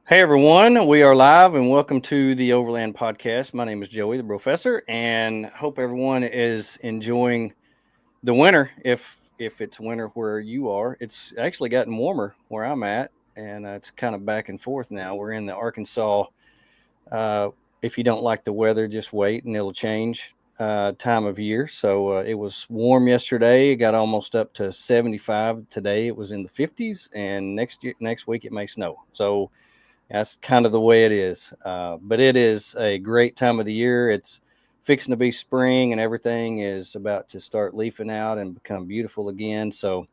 Hey everyone, we are live and welcome to the Overland podcast. My name is Joey, the professor, and hope everyone is enjoying the winter. If it's winter where you are, it's actually gotten warmer where I'm at, and it's kind of back and forth now. We're in the Arkansas. Uh, if you don't like the weather, just wait and it'll change time of year. So it was warm yesterday. It got almost up to 75 today. It was in the 50s, and next week it may snow. So that's kind of the way it is. But it is a great time of the year. It's fixing to be spring and everything is about to start leafing out and become beautiful again. So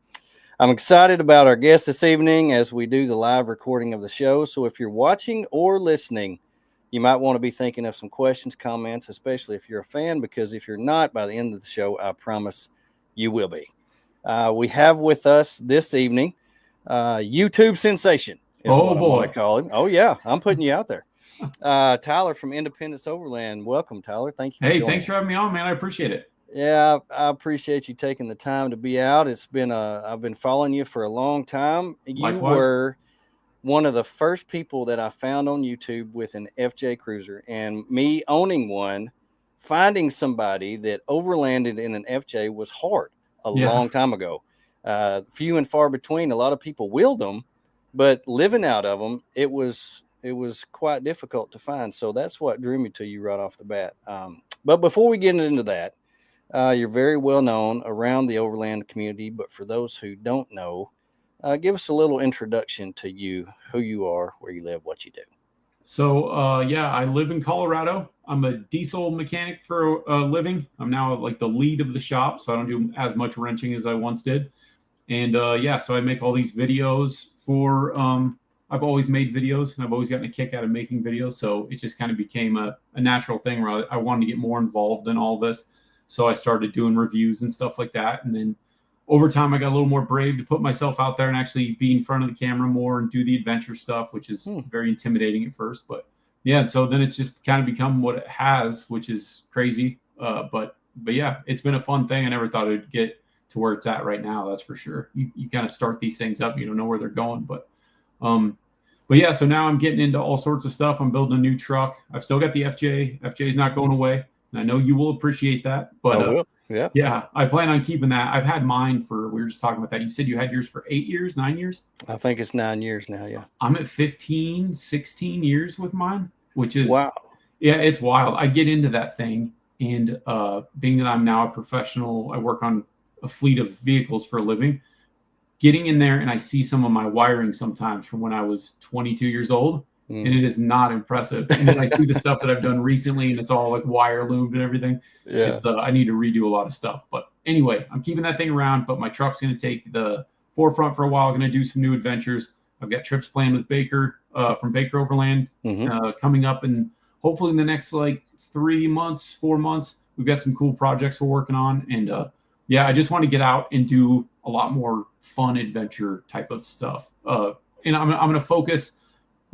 I'm excited about our guest this evening as we do the live recording of the show. So if you're watching or listening, you might want to be thinking of some questions, comments, especially if you're a fan, because if you're not, by the end of the show, I promise you will be. We have with us this evening YouTube Sensation is Oh what I'm going boy. to call him. Oh, yeah, I'm putting you out there. Tyler from Independence Overland. Welcome, Tyler. Thank you for Hey, joining thanks us. for having me on, man. I appreciate it. Yeah, I appreciate you taking the time to be out. I've been following you for a long time. You Likewise. were one of the first people that I found on YouTube with an FJ Cruiser, and me owning one, finding somebody that overlanded in an FJ was hard a Yeah. long time ago. Few and far between. A lot of people wheeled them, but living out of them, it was quite difficult to find. So that's what drew me to you right off the bat. But before we get into that, you're very well known around the overland community. But for those who don't know, give us a little introduction to you, who you are, where you live, what you do. So I live in Colorado. I'm a diesel mechanic for a living. I'm now like the lead of the shop, so I don't do as much wrenching as I once did. And so I make all these videos for. I've always made videos, and I've always gotten a kick out of making videos. So it just kind of became a natural thing where I wanted to get more involved in all this. So I started doing reviews and stuff like that, and then over time I got a little more brave to put myself out there and actually be in front of the camera more and do the adventure stuff, which is very intimidating at first. But yeah, so then it's just kind of become what it has, which is crazy. But yeah, it's been a fun thing. I never thought it'd get to where it's at right now. That's for sure. You kind of start these things up, you don't know where they're going, um, but yeah. So now I'm getting into all sorts of stuff. I'm building a new truck. I've still got the FJ. FJ is not going away, and I know you will appreciate that. But Oh, well, yeah. yeah, I plan on keeping that. I've had mine for. We were just talking about that. You said you had yours for 8 years, 9 years. I think it's 9 years now. Yeah. I'm at 15, 16 years with mine, which is Wow. yeah, it's wild. I get into that thing, and being that I'm now a professional, I work on a fleet of vehicles for a living. Getting in there and I see some of my wiring sometimes from when I was 22 years old, and it is not impressive. And then I see the stuff that I've done recently, and it's all like wire loomed and everything. Yeah. It's I need to redo a lot of stuff. But anyway, I'm keeping that thing around. But my truck's going to take the forefront for a while. I'm going to do some new adventures. I've got trips planned with Baker from Baker Overland coming up, and hopefully in the next like 3 months, 4 months, we've got some cool projects we're working on. And yeah, I just want to get out and do a lot more fun adventure type of stuff. And I'm going to focus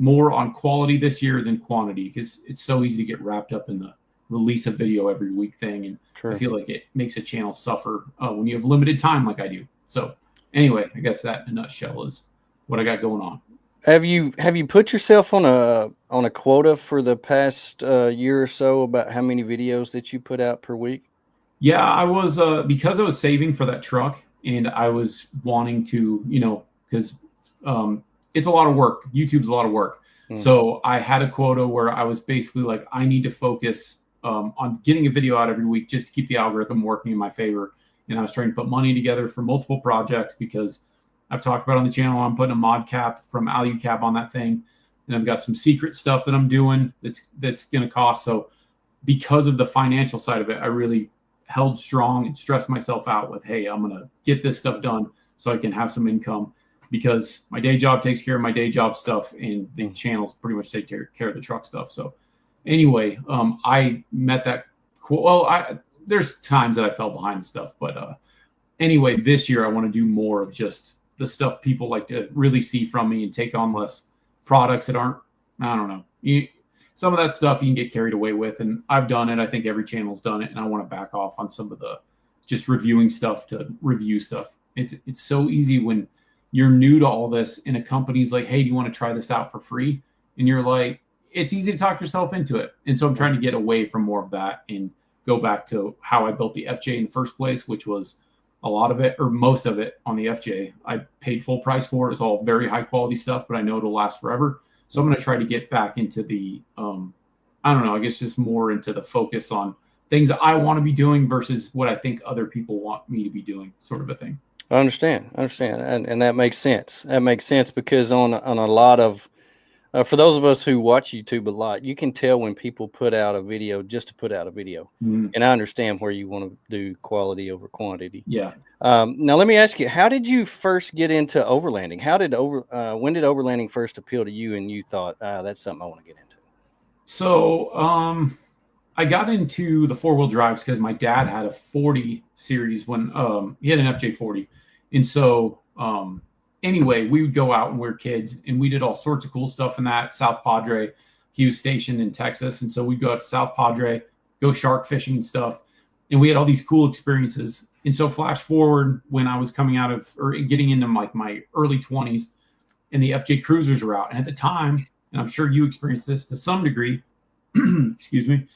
more on quality this year than quantity, because it's so easy to get wrapped up in the release a video every week thing. And True. I feel like it makes a channel suffer when you have limited time like I do. So anyway, I guess that in a nutshell is what I got going on. Have you put yourself on a quota for the past year or so about how many videos that you put out per week? Yeah, I was because I was saving for that truck, and I was wanting to, because it's a lot of work. YouTube's a lot of work. So I had a quota where I was basically like, I need to focus on getting a video out every week just to keep the algorithm working in my favor. And I was trying to put money together for multiple projects, because I've talked about on the channel, I'm putting a mod cap from AluCab on that thing, and I've got some secret stuff that I'm doing that's going to cost. So because of the financial side of it, I really held strong and stressed myself out with, hey, I'm going to get this stuff done so I can have some income, because my day job takes care of my day job stuff, and the channels pretty much take care of the truck stuff. So anyway, I met that. Well, there's times that I fell behind and stuff, but anyway, this year I want to do more of just the stuff people like to really see from me, and take on less products that aren't, I don't know. Some of that stuff you can get carried away with, and I've done it. I think every channel's done it, and I want to back off on some of the just reviewing stuff to review stuff. It's so easy when you're new to all this, and a company's like, hey, do you want to try this out for free? and you're like, it's easy to talk yourself into it. And so I'm trying to get away from more of that and go back to how I built the FJ in the first place, which was a lot of it or most of it on the FJ. I paid full price for it. It's all very high quality stuff, but I know it'll last forever. So I'm going to try to get back into the, I don't know, I guess just more into the focus on things that I want to be doing versus what I think other people want me to be doing, sort of a thing. I understand, and that makes sense. That makes sense because on a lot of for those of us who watch YouTube a lot, you can tell when people put out a video just to put out a video. Mhm. And I understand where you want to do quality over quantity. Yeah. Now let me ask you, how did you first get into overlanding? When did overlanding first appeal to you and you thought, that's something I want to get into? So I got into the four-wheel drives because my dad had a 40 series when he had an FJ40. And so anyway, we would go out when we were kids and we did all sorts of cool stuff in that. South Padre, he was stationed in Texas. And so we'd go out to South Padre, go shark fishing and stuff. And we had all these cool experiences. And so flash forward when I was coming out of or getting into like my early 20s and the FJ Cruisers were out. And at the time, and I'm sure you experienced this to some degree, excuse me,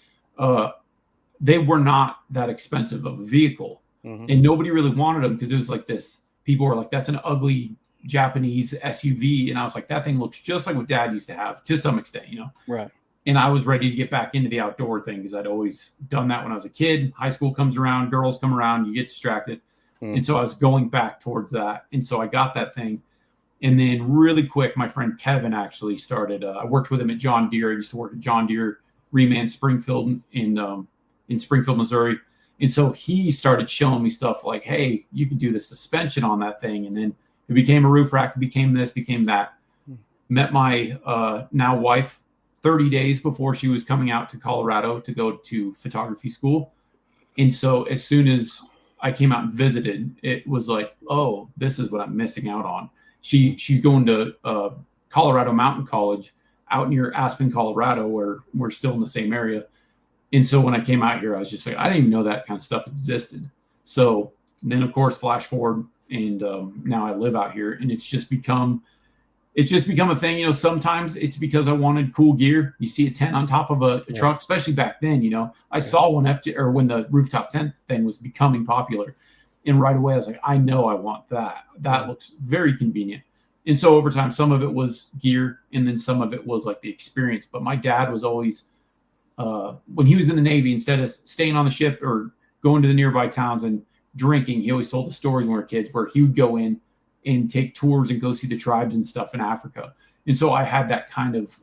they were not that expensive of a vehicle. Mm-hmm. And nobody really wanted them because it was like this. People were like, that's an ugly Japanese SUV. And I was like, that thing looks just like what Dad used to have to some extent, you know? Right. And I was ready to get back into the outdoor thing because I'd always done that when I was a kid. High school comes around, girls come around, you get distracted. Mm. And so I was going back towards that. And so I got that thing. And then really quick, my friend Kevin actually started, I worked with him at John Deere. I used to work at John Deere Reman Springfield in Springfield, Missouri. And so he started showing me stuff like, hey, you can do the suspension on that thing. And then it became a roof rack. It became this, became that. Met my now wife 30 days before she was coming out to Colorado to go to photography school. And so as soon as I came out and visited, it was like, oh, this is what I'm missing out on. She's going to Colorado Mountain College out near Aspen, Colorado, where we're still in the same area. And so when I came out here, I was just like, I didn't even know that kind of stuff existed. So then, of course, flash forward, and now I live out here, and it's just become a thing. You know, sometimes it's because I wanted cool gear. You see a tent on top of a truck, especially back then. You know, I saw one when the rooftop tent thing was becoming popular, and right away I was like, I know I want that. That looks very convenient. And so over time, some of it was gear, and then some of it was like the experience. But my dad was always, when he was in the Navy, instead of staying on the ship or going to the nearby towns and drinking, he always told the stories when we were kids where he would go in and take tours and go see the tribes and stuff in Africa. And so I had that kind of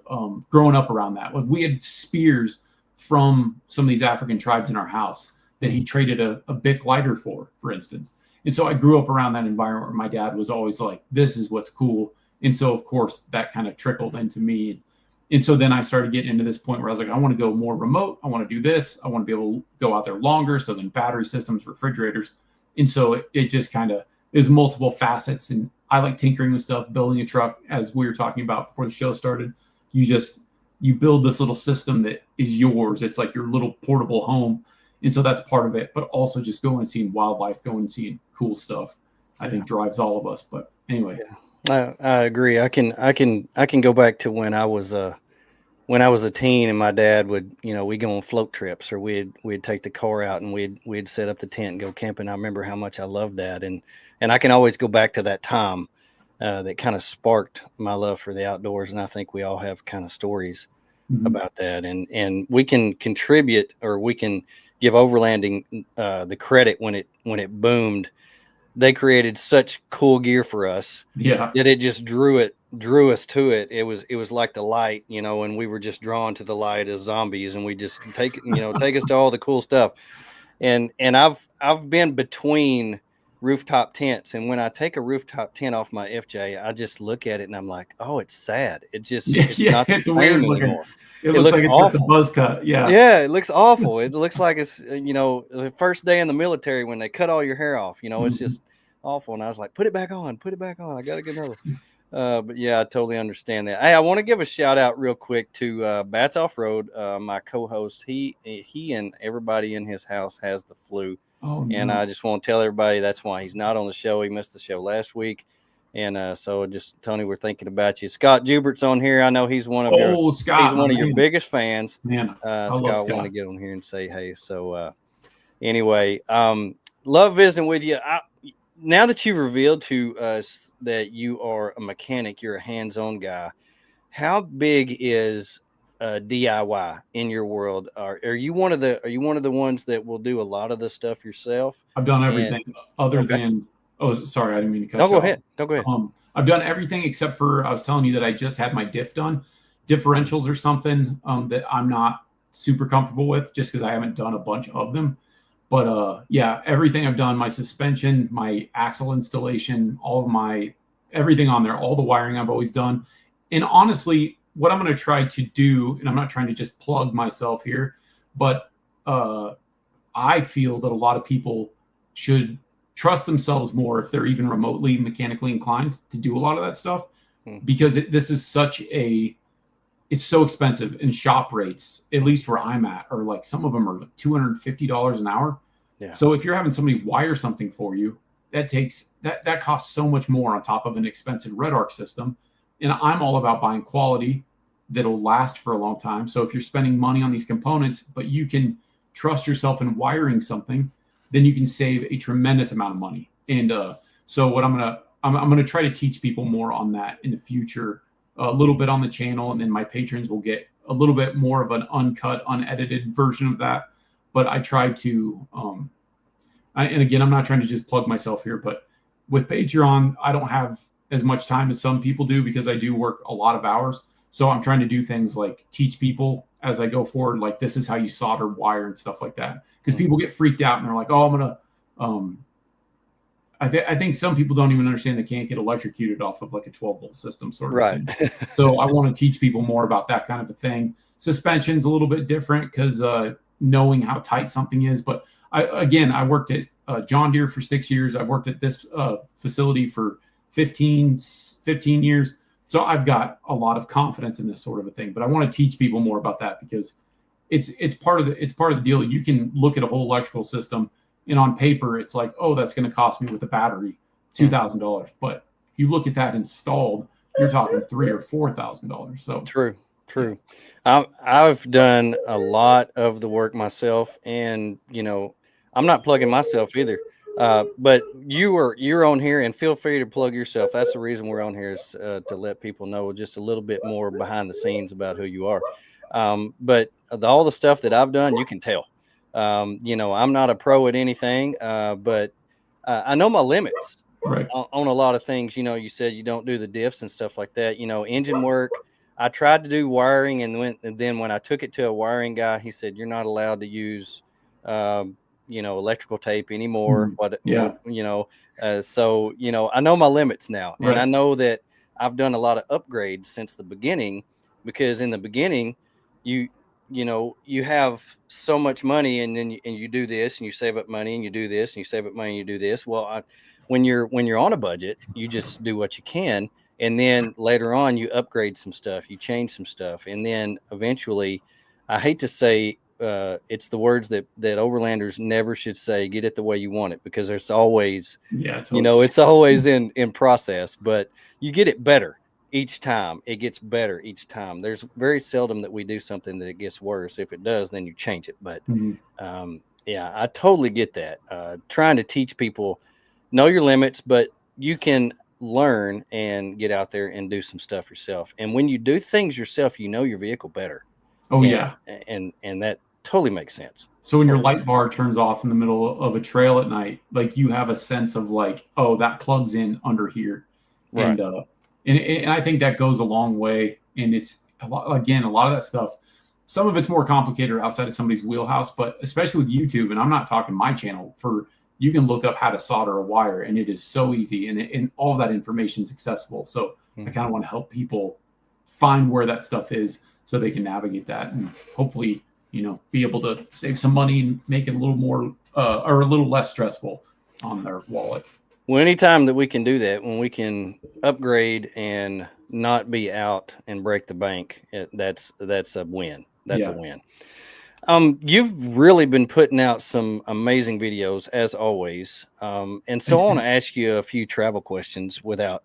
growing up around that. Like we had spears from some of these African tribes in our house that he traded a Bic lighter for instance. And so I grew up around that environment where my dad was always like, this is what's cool. And so, of course, that kind of trickled into me. And so then I started getting into this point where I was like, I want to go more remote. I want to do this. I want to be able to go out there longer. So then battery systems, refrigerators. And so it just kind of is multiple facets. And I like tinkering with stuff, building a truck, as we were talking about before the show started. You build this little system that is yours. It's like your little portable home. And so that's part of it, but also just going and seeing wildlife, going and seeing cool stuff, I think drives all of us. But anyway, I agree. I can go back to when I was a teen and my dad would, we go on float trips or we'd take the car out and we'd set up the tent and go camping. I remember how much I loved that. And I can always go back to that time that kind of sparked my love for the outdoors. And I think we all have kind of stories about that. And we can contribute, or we can give overlanding the credit when it boomed. They created such cool gear for us that it just drew us to it. It was like the light, and we were just drawn to the light as zombies, and we just take us to all the cool stuff. And I've been between rooftop tents, and when I take a rooftop tent off my FJ, I just look at it and I'm like, oh, it's sad. It's not the same anymore. It looks like it's got the buzz cut. Yeah, it looks awful. It looks like it's the first day in the military when they cut all your hair off. It's just awful. And I was like, put it back on. I got to get another. But yeah, I totally understand that. Hey, I want to give a shout out real quick to Bats Off Road, my co-host. He and everybody in his house has the flu. Oh, no. And I just want to tell everybody that's why he's not on the show. He missed the show last week. And so just Tony, we're thinking about you. Scott Jubert's on here. I know he's one of Scott, your biggest fans. Man, I love Scott Scott. want to get on here and say hey. So anyway, love visiting with you. Now that you've revealed to us that you are a mechanic, you're a hands-on guy. How big is DIY in your world? Are you one of the ones that will do a lot of the stuff yourself? I've done everything other than. Oh, sorry, I didn't mean to cut No, you go off. ahead. No, go ahead. I've done everything except for I was telling you that I just had my diff done. Differentials are something that I'm not super comfortable with, just because I haven't done a bunch of them. But yeah, everything I've done, my suspension, my axle installation, all of my everything on there, all the wiring I've always done. And honestly, what I'm going to try to do, and I'm not trying to just plug myself here, but I feel that a lot of people should trust themselves more if they're even remotely mechanically inclined to do a lot of that stuff, because this is it's so expensive, and shop rates, at least where I'm at, are like, some of them are like $250 an hour. Yeah. So if you're having somebody wire something for you, that costs so much more on top of an expensive red arc system. And I'm all about buying quality that'll last for a long time. So if you're spending money on these components, but you can trust yourself in wiring something, then you can save a tremendous amount of money. And so what I'm gonna try to teach people more on that in the future, a little bit on the channel, and then my patrons will get a little bit more of an uncut, unedited version of that. But I try to, and again, I'm not trying to just plug myself here, but with Patreon, I don't have as much time as some people do, because I do work a lot of hours. So I'm trying to do things like teach people as I go forward, like, this is how you solder wire and stuff like that. Because people get freaked out and they're like, oh, I'm gonna, I think some people don't even understand they can't get electrocuted off of like a 12-volt system sort of thing. So I want to teach people more about that kind of a thing. Suspension's a little bit different, because knowing how tight something is. But I worked at John Deere for 6 years. I've worked at this facility for 15 years. So I've got a lot of confidence in this sort of a thing. But I want to teach people more about that, because it's part of the deal. You can look at a whole electrical system, and on paper, it's like, oh, that's going to cost me with a battery $2,000. But if you look at that installed, you're talking $3,000 or $4,000. So true. I've done a lot of the work myself, and I'm not plugging myself either. But you're on here, and feel free to plug yourself. That's the reason we're on here, is to let people know just a little bit more behind the scenes about who you are. But all the stuff that I've done, you can tell. I'm not a pro at anything, but I know my limits on a lot of things. You said you don't do the diffs and stuff like that. Engine work. I tried to do wiring, and then when I took it to a wiring guy, he said, you're not allowed to use electrical tape anymore. So I know my limits now, and I know that I've done a lot of upgrades since the beginning, because in the beginning, you have so much money, and then you do this, and you save up money, and you do this, and you save up money, and you do this. Well, when you're on a budget, you just do what you can. And then later on, you upgrade some stuff, you change some stuff. And then eventually, I hate to say, it's the words that overlanders never should say, get it the way you want it, because there's always, it's always in process, but you get it better each time. It gets better each time. There's very seldom that we do something that it gets worse. If it does, then you change it. But yeah, I totally get that. Trying to teach people, know your limits, but you can learn and get out there and do some stuff yourself. And when you do things yourself, your vehicle better. And that totally makes sense. So when your light bar turns off in the middle of a trail at night, like, you have a sense of like, oh, that plugs in under here. And I think that goes a long way. And it's a lot of that stuff, some of it's more complicated outside of somebody's wheelhouse, but especially with YouTube, and I'm not talking my channel, you can look up how to solder a wire, and it is so easy, and all of that information is accessible. So I kind of want to help people find where that stuff is, so they can navigate that, and hopefully, be able to save some money and make it a little more or a little less stressful on their wallet. Well, anytime that we can do that, when we can upgrade and not be out and break the bank, that's a win. That's a win. You've really been putting out some amazing videos, as always. And so I want to ask you a few travel questions without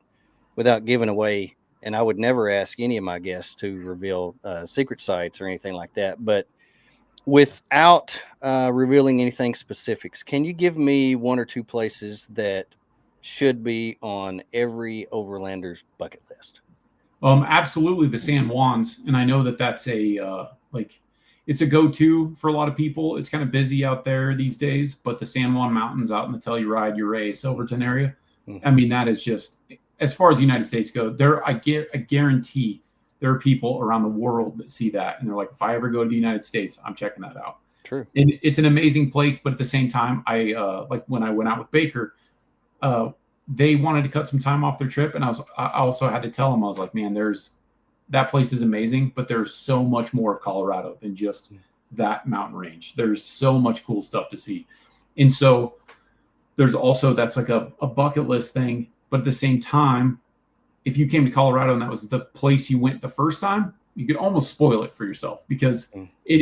without giving away. And I would never ask any of my guests to reveal secret sites or anything like that. But without revealing anything specifics, can you give me one or two places that should be on every overlander's bucket list? Absolutely the San Juans, and I know that that's a it's a go-to for a lot of people. It's kind of busy out there these days, but the San Juan Mountains out in the Telluride, Ouray, Silverton area, I mean, that is just, as far as the United States go, I guarantee there are people around the world that see that and they're like, if I ever go to the United States, I'm checking that out. True. And it's an amazing place, but at the same time, I like when I went out with Baker, they wanted to cut some time off their trip, and I also had to tell them, I was like, man, that place is amazing, but there's so much more of Colorado than just that mountain range. There's so much cool stuff to see. And so there's also, that's like a bucket list thing, but at the same time, if you came to Colorado and that was the place you went the first time, you could almost spoil it for yourself, because it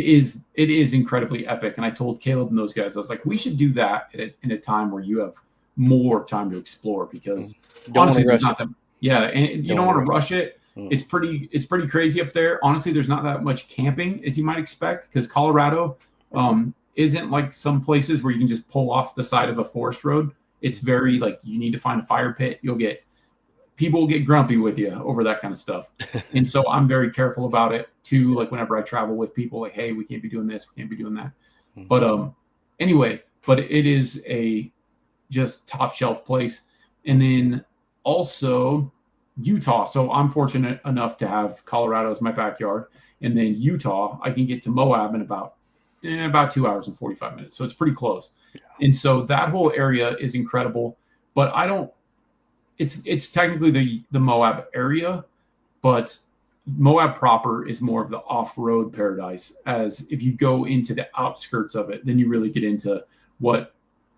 is incredibly epic. And I told Caleb and those guys, I was like, we should do that in a time where you have more time to explore, because honestly, there's not that. Yeah, and you don't want to rush it. It's pretty crazy up there. Honestly, there's not that much camping as you might expect, because Colorado isn't like some places where you can just pull off the side of a forest road. It's very like, you need to find a fire pit. People will get grumpy with you over that kind of stuff. And so I'm very careful about it too. Like whenever I travel with people, like, hey, we can't be doing this, we can't be doing that. But anyway, but it is a just top shelf place. And then also Utah. So I'm fortunate enough to have Colorado as my backyard. And then Utah, I can get to Moab in about 2 hours and 45 minutes. So it's pretty close. Yeah. And so that whole area is incredible. But it's technically the Moab area, but Moab proper is more of the off-road paradise. As if you go into the outskirts of it, then you really get into what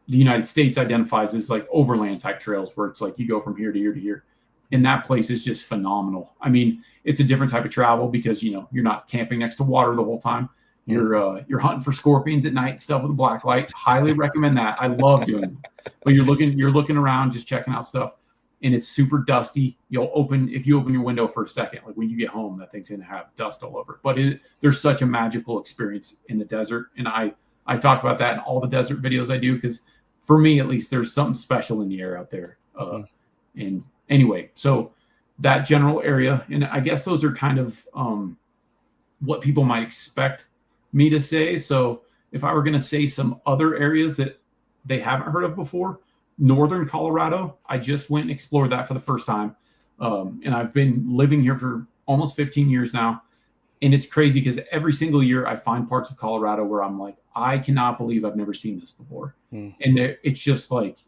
the United States identifies as like overland type trails, where it's like you go from here to here to here. And that place is just phenomenal. I mean, it's a different type of travel because, you're not camping next to water the whole time. You're hunting for scorpions at night, stuff with a black light. Highly recommend that. I love doing it. But you're looking around, just checking out stuff. And it's super dusty. If you open your window for a second, like when you get home, that thing's gonna have dust all over it. But there's such a magical experience in the desert, and I talk about that in all the desert videos I do, because for me at least, there's something special in the air out there. And anyway, so that general area, and I guess those are kind of what people might expect me to say. So if I were gonna say some other areas that they haven't heard of before, Northern Colorado, I just went and explored that for the first time. And I've been living here for almost 15 years now. And it's crazy because every single year I find parts of Colorado where I'm like, I cannot believe I've never seen this before. And it's just like,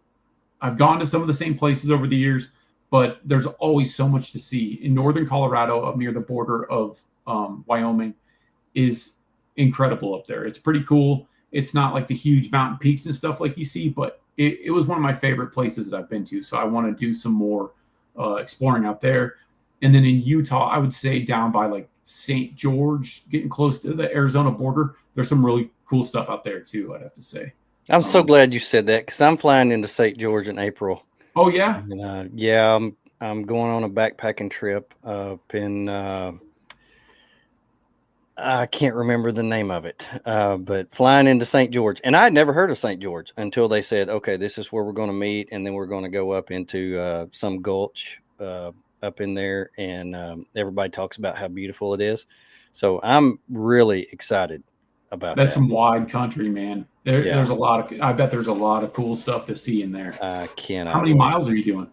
I've gone to some of the same places over the years, but there's always so much to see. In Northern Colorado, up near the border of Wyoming, is incredible up there. It's pretty cool. It's not like the huge mountain peaks and stuff like you see, but it was one of my favorite places that I've been to. So I want to do some more exploring out there. And then in Utah, I would say down by like St. George, getting close to the Arizona border, there's some really cool stuff out there too, I'd have to say. I'm so glad you said that, because I'm flying into St. George in April. Oh, yeah? And, yeah, I'm going on a backpacking trip up in I can't remember the name of it, but flying into St. George. And I had never heard of St. George until they said, okay, this is where we're going to meet. And then we're going to go up into some gulch up in there. And everybody talks about how beautiful it is. So I'm really excited about that. That's some wide country, man. There's a lot of, I bet there's a lot of cool stuff to see in there. I cannot. How many miles are you doing?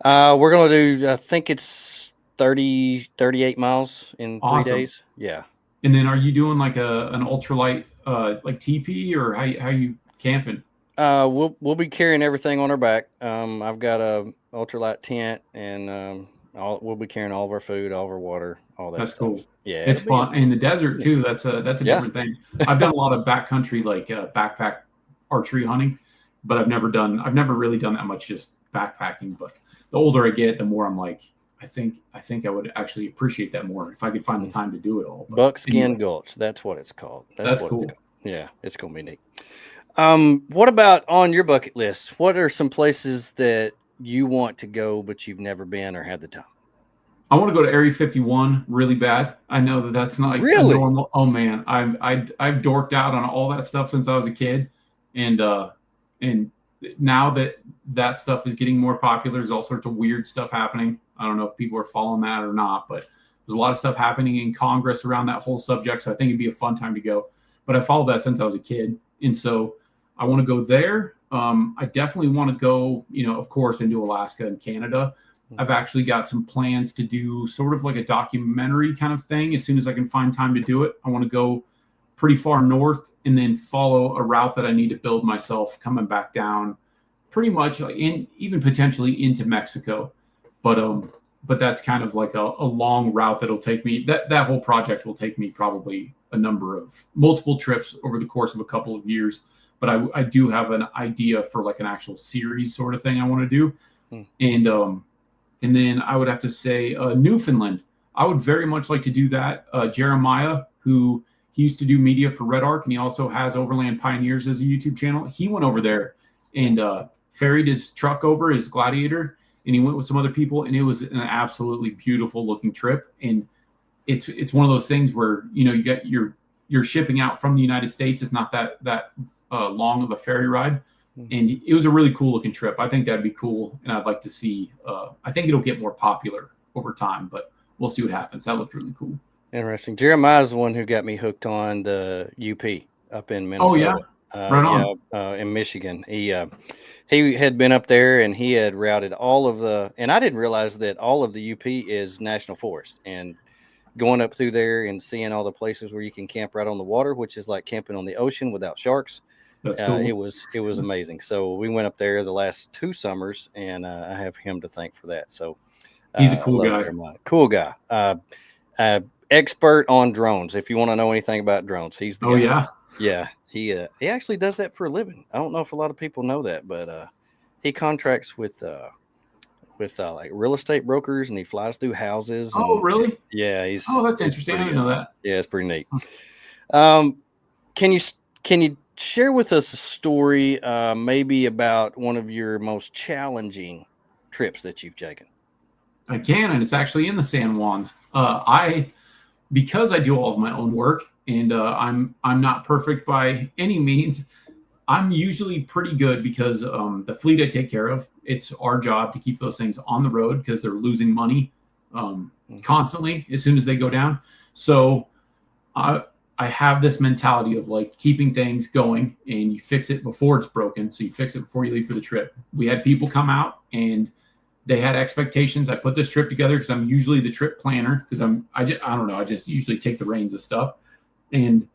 We're going to do, I think it's 38 miles in 3 days. Yeah. And then are you doing like an ultralight like TP, or how you camping? We'll be carrying everything on our back. I've got a ultralight tent, and we'll be carrying all of our food, all of our water, all that. That's stuff. Cool. Yeah, it's fun in the desert too. That's a different thing. I've done a lot of backcountry like backpack archery hunting, but I've never really done that much just backpacking. But the older I get, the more I'm like, I think I would actually appreciate that more if I could find the time to do it all. But Buckskin Gulch, that's what it's called. That's cool. Yeah, it's gonna be neat. What about on your bucket list? What are some places that you want to go, but you've never been or had the time? I want to go to Area 51 really bad. I know that that's not like a Really? normal. Oh man, I've dorked out on all that stuff since I was a kid, and now that stuff is getting more popular, there's all sorts of weird stuff happening. I don't know if people are following that or not, but there's a lot of stuff happening in Congress around that whole subject. So I think it'd be a fun time to go. But I followed that since I was a kid, and so I want to go there. I definitely want to go, of course, into Alaska and Canada. I've actually got some plans to do sort of like a documentary kind of thing as soon as I can find time to do it. I want to go pretty far north and then follow a route that I need to build myself coming back down pretty much even potentially into Mexico. But that's kind of like a long route that'll take me, that whole project will take me probably a number of multiple trips over the course of a couple of years. But I do have an idea for like an actual series sort of thing I want to do. And then I would have to say Newfoundland. I would very much like to do that. Jeremiah, he used to do media for Red Arc, and he also has Overland Pioneers as a YouTube channel. He went over there and ferried his truck over, his Gladiator, and he went with some other people, and it was an absolutely beautiful looking trip. And it's one of those things where you get you're shipping out from the United States. It's not that long of a ferry ride. And it was a really cool looking trip. I think that'd be cool. And I'd like to see, I think it'll get more popular over time, but we'll see what happens. That looked really cool. Interesting. Jeremiah's the one who got me hooked on the UP up in Minnesota. Oh yeah. Right on. Yeah, in Michigan. He had been up there and he had routed all of and I didn't realize that all of the UP is national forest, and going up through there and seeing all the places where you can camp right on the water, which is like camping on the ocean without sharks. That's cool. It was amazing. So we went up there the last 2 summers, and I have him to thank for that. So he's a cool guy. Jeremiah. Cool guy. Expert on drones. If you want to know anything about drones, he's the guy. Yeah. He actually does that for a living. I don't know if a lot of people know that, but he contracts with like real estate brokers, and he flies through houses. Oh, really? Yeah. That's interesting. I didn't know that. Yeah, it's pretty neat. Can you share with us a story, maybe about one of your most challenging trips that you've taken? I can, and it's actually in the San Juans. Because I do all of my own work, and I'm not perfect by any means. I'm usually pretty good because the fleet I take care of, it's our job to keep those things on the road because they're losing money constantly as soon as they go down. So I have this mentality of like keeping things going, and you fix it before it's broken. So you fix it before you leave for the trip. We had people come out and they had expectations. I put this trip together because I'm usually the trip planner because I don't know. I just usually take the reins of stuff. And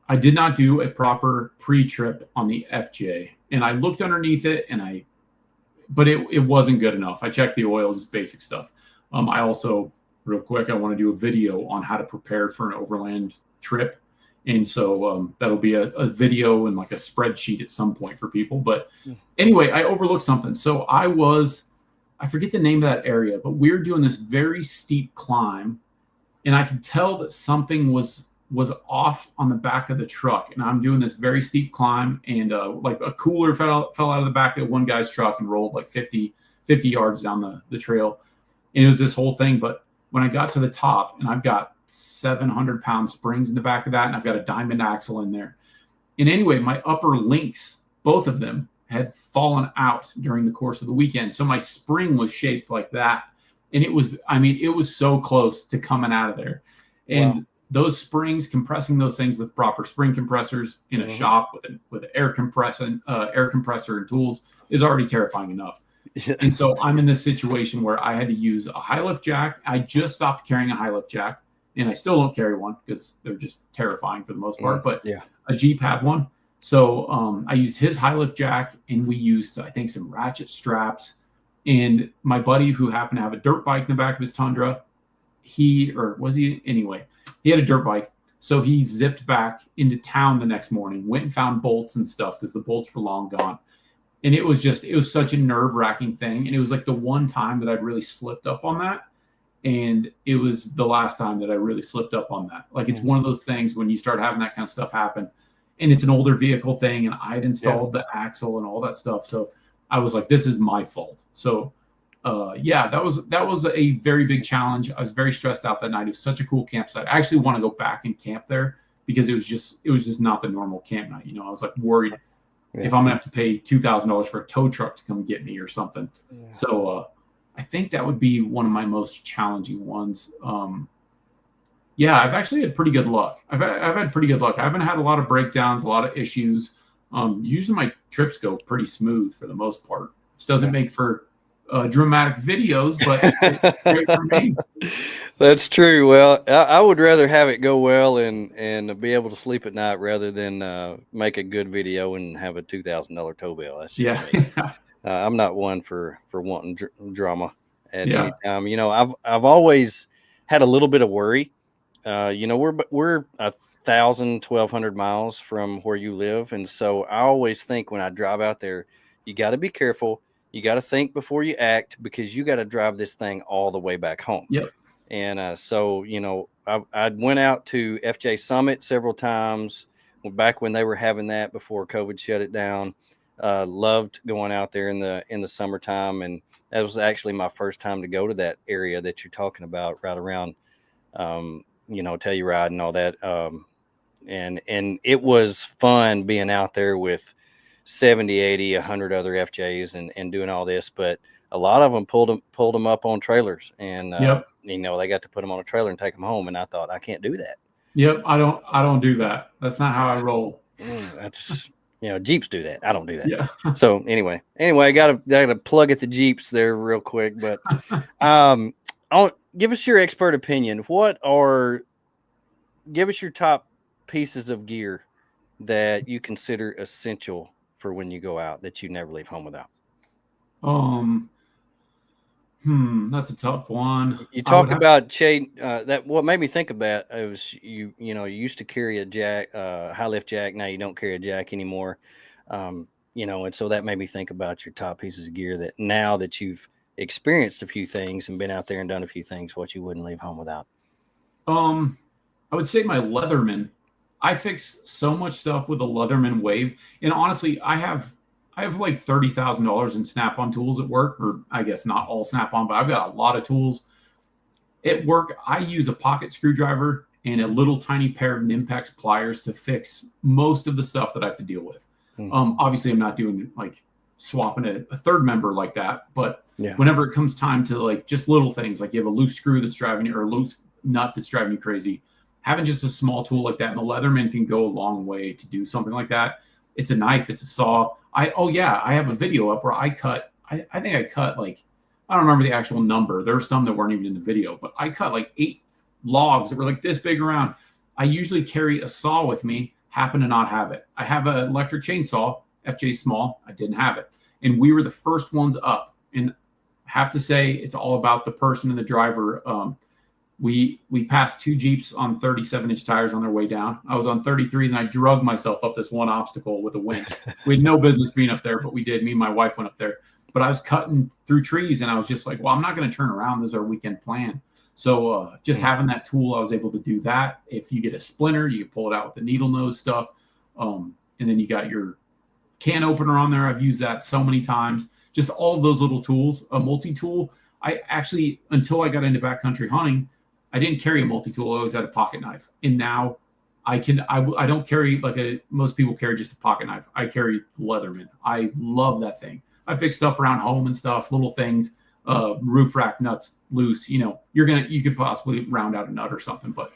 I did not do a proper pre-trip on the FJ, and I looked underneath it but it wasn't good enough. I checked the oils, basic stuff. I also, real quick, I want to do a video on how to prepare for an overland trip, and so that'll be a video and like a spreadsheet at some point for people. But anyway, I overlooked something. So I forget the name of that area, but we were doing this very steep climb, and I could tell that something was off on the back of the truck. And I'm doing this very steep climb, and like a cooler fell out of the back of one guy's truck and rolled like 50 yards down the trail. And it was this whole thing. But when I got to the top, and I've got 700-pound springs in the back of that, and I've got a diamond axle in there. And anyway, my upper links, both of them, had fallen out during the course of the weekend. So my spring was shaped like that. And it was so close to coming out of there. And wow. Those springs, compressing those things with proper spring compressors in a shop with an air compressor and tools is already terrifying enough. Yeah. And so I'm in this situation where I had to use a high lift jack. I just stopped carrying a high lift jack, and I still don't carry one because they're just terrifying for the most part. But yeah, a Jeep had one. So I used his high lift jack, and we used, I think, some ratchet straps. And my buddy, who happened to have a dirt bike in the back of his Tundra, he had a dirt bike. So he zipped back into town the next morning, went and found bolts and stuff because the bolts were long gone. And it was such a nerve-wracking thing. And it was like the one time that I'd really slipped up on that. And it was the last time that I really slipped up on that. Like, it's one of those things when you start having that kind of stuff happen, and it's an older vehicle thing, and I'd installed the axle and all that stuff. So I was like, this is my fault. So yeah, that was a very big challenge. I was very stressed out that night. It was such a cool campsite. I actually want to go back and camp there because it was just not the normal camp night. I was like worried if I'm gonna have to pay $2,000 for a tow truck to come get me or something. Yeah. So I think that would be one of my most challenging ones. Yeah, I've actually had pretty good luck. I've had pretty good luck. I haven't had a lot of breakdowns, a lot of issues. Usually my trips go pretty smooth for the most part. This doesn't make for dramatic videos, but it's great for me. That's true. Well, I would rather have it go well and be able to sleep at night rather than make a good video and have a $2,000 tow bill. That's just me. I'm not one for wanting drama at any time. I've always had a little bit of worry. We're 1,200 miles from where you live, and so I always think when I drive out there, you got to be careful. You got to think before you act because you got to drive this thing all the way back home. Yep. And so I went out to FJ Summit several times back when they were having that before COVID shut it down. Loved going out there in the summertime, and that was actually my first time to go to that area that you're talking about, right around Telluride and all that. And it was fun being out there with 70, 80, 100 other FJs and doing all this, but a lot of them pulled them up on trailers, and they got to put them on a trailer and take them home. And I thought, I can't do that. Yep, I don't do that. That's not how I roll. That's Jeeps do that. I don't do that. Yeah. So anyway, I gotta plug at the Jeeps there real quick, but give us your expert opinion. Give us your top pieces of gear that you consider essential for when you go out that you never leave home without. That's a tough one. You talked about chain. That what made me think about it was you used to carry a jack, high lift jack. Now you don't carry a jack anymore. And so that made me think about your top pieces of gear that now that you've experienced a few things and been out there and done a few things, what you wouldn't leave home without. I would say my Leatherman. I fix so much stuff with the Leatherman Wave, and honestly, I have like $30,000 in Snap-on tools at work, or I guess not all Snap-on, but I've got a lot of tools at work. I use a pocket screwdriver and a little tiny pair of Nimpex pliers to fix most of the stuff that I have to deal with. Obviously, I'm not doing like swapping a third member like that, but whenever it comes time to like just little things, like you have a loose screw that's driving you or a loose nut that's driving you crazy, having just a small tool like that, and the Leatherman can go a long way to do something like that. It's a knife, it's a saw. I have a video up where I think I cut like, I don't remember the actual number. There were some that weren't even in the video, but I cut like 8 logs that were like this big around. I usually carry a saw with me, happen to not have it. I have an electric chainsaw, FJ Small. I didn't have it. And we were the first ones up. And I have to say, it's all about the person and the driver. We passed 2 Jeeps on 37-inch tires on their way down. I was on 33s, and I drug myself up this one obstacle with a winch. We had no business being up there, but we did. Me and my wife went up there. But I was cutting through trees, and I was just like, well, I'm not going to turn around. This is our weekend plan. So just having that tool, I was able to do that. If you get a splinter, you can pull it out with the needle nose stuff. And then you got your can opener on there. I've used that so many times. Just all of those little tools. A multi-tool, I actually, until I got into backcountry hunting, I didn't carry a multi-tool. I always had a pocket knife. And now I don't carry like most people carry just a pocket knife. I carry Leatherman. I love that thing. I fix stuff around home and stuff, little things, roof rack nuts loose. You could possibly round out a nut or something. But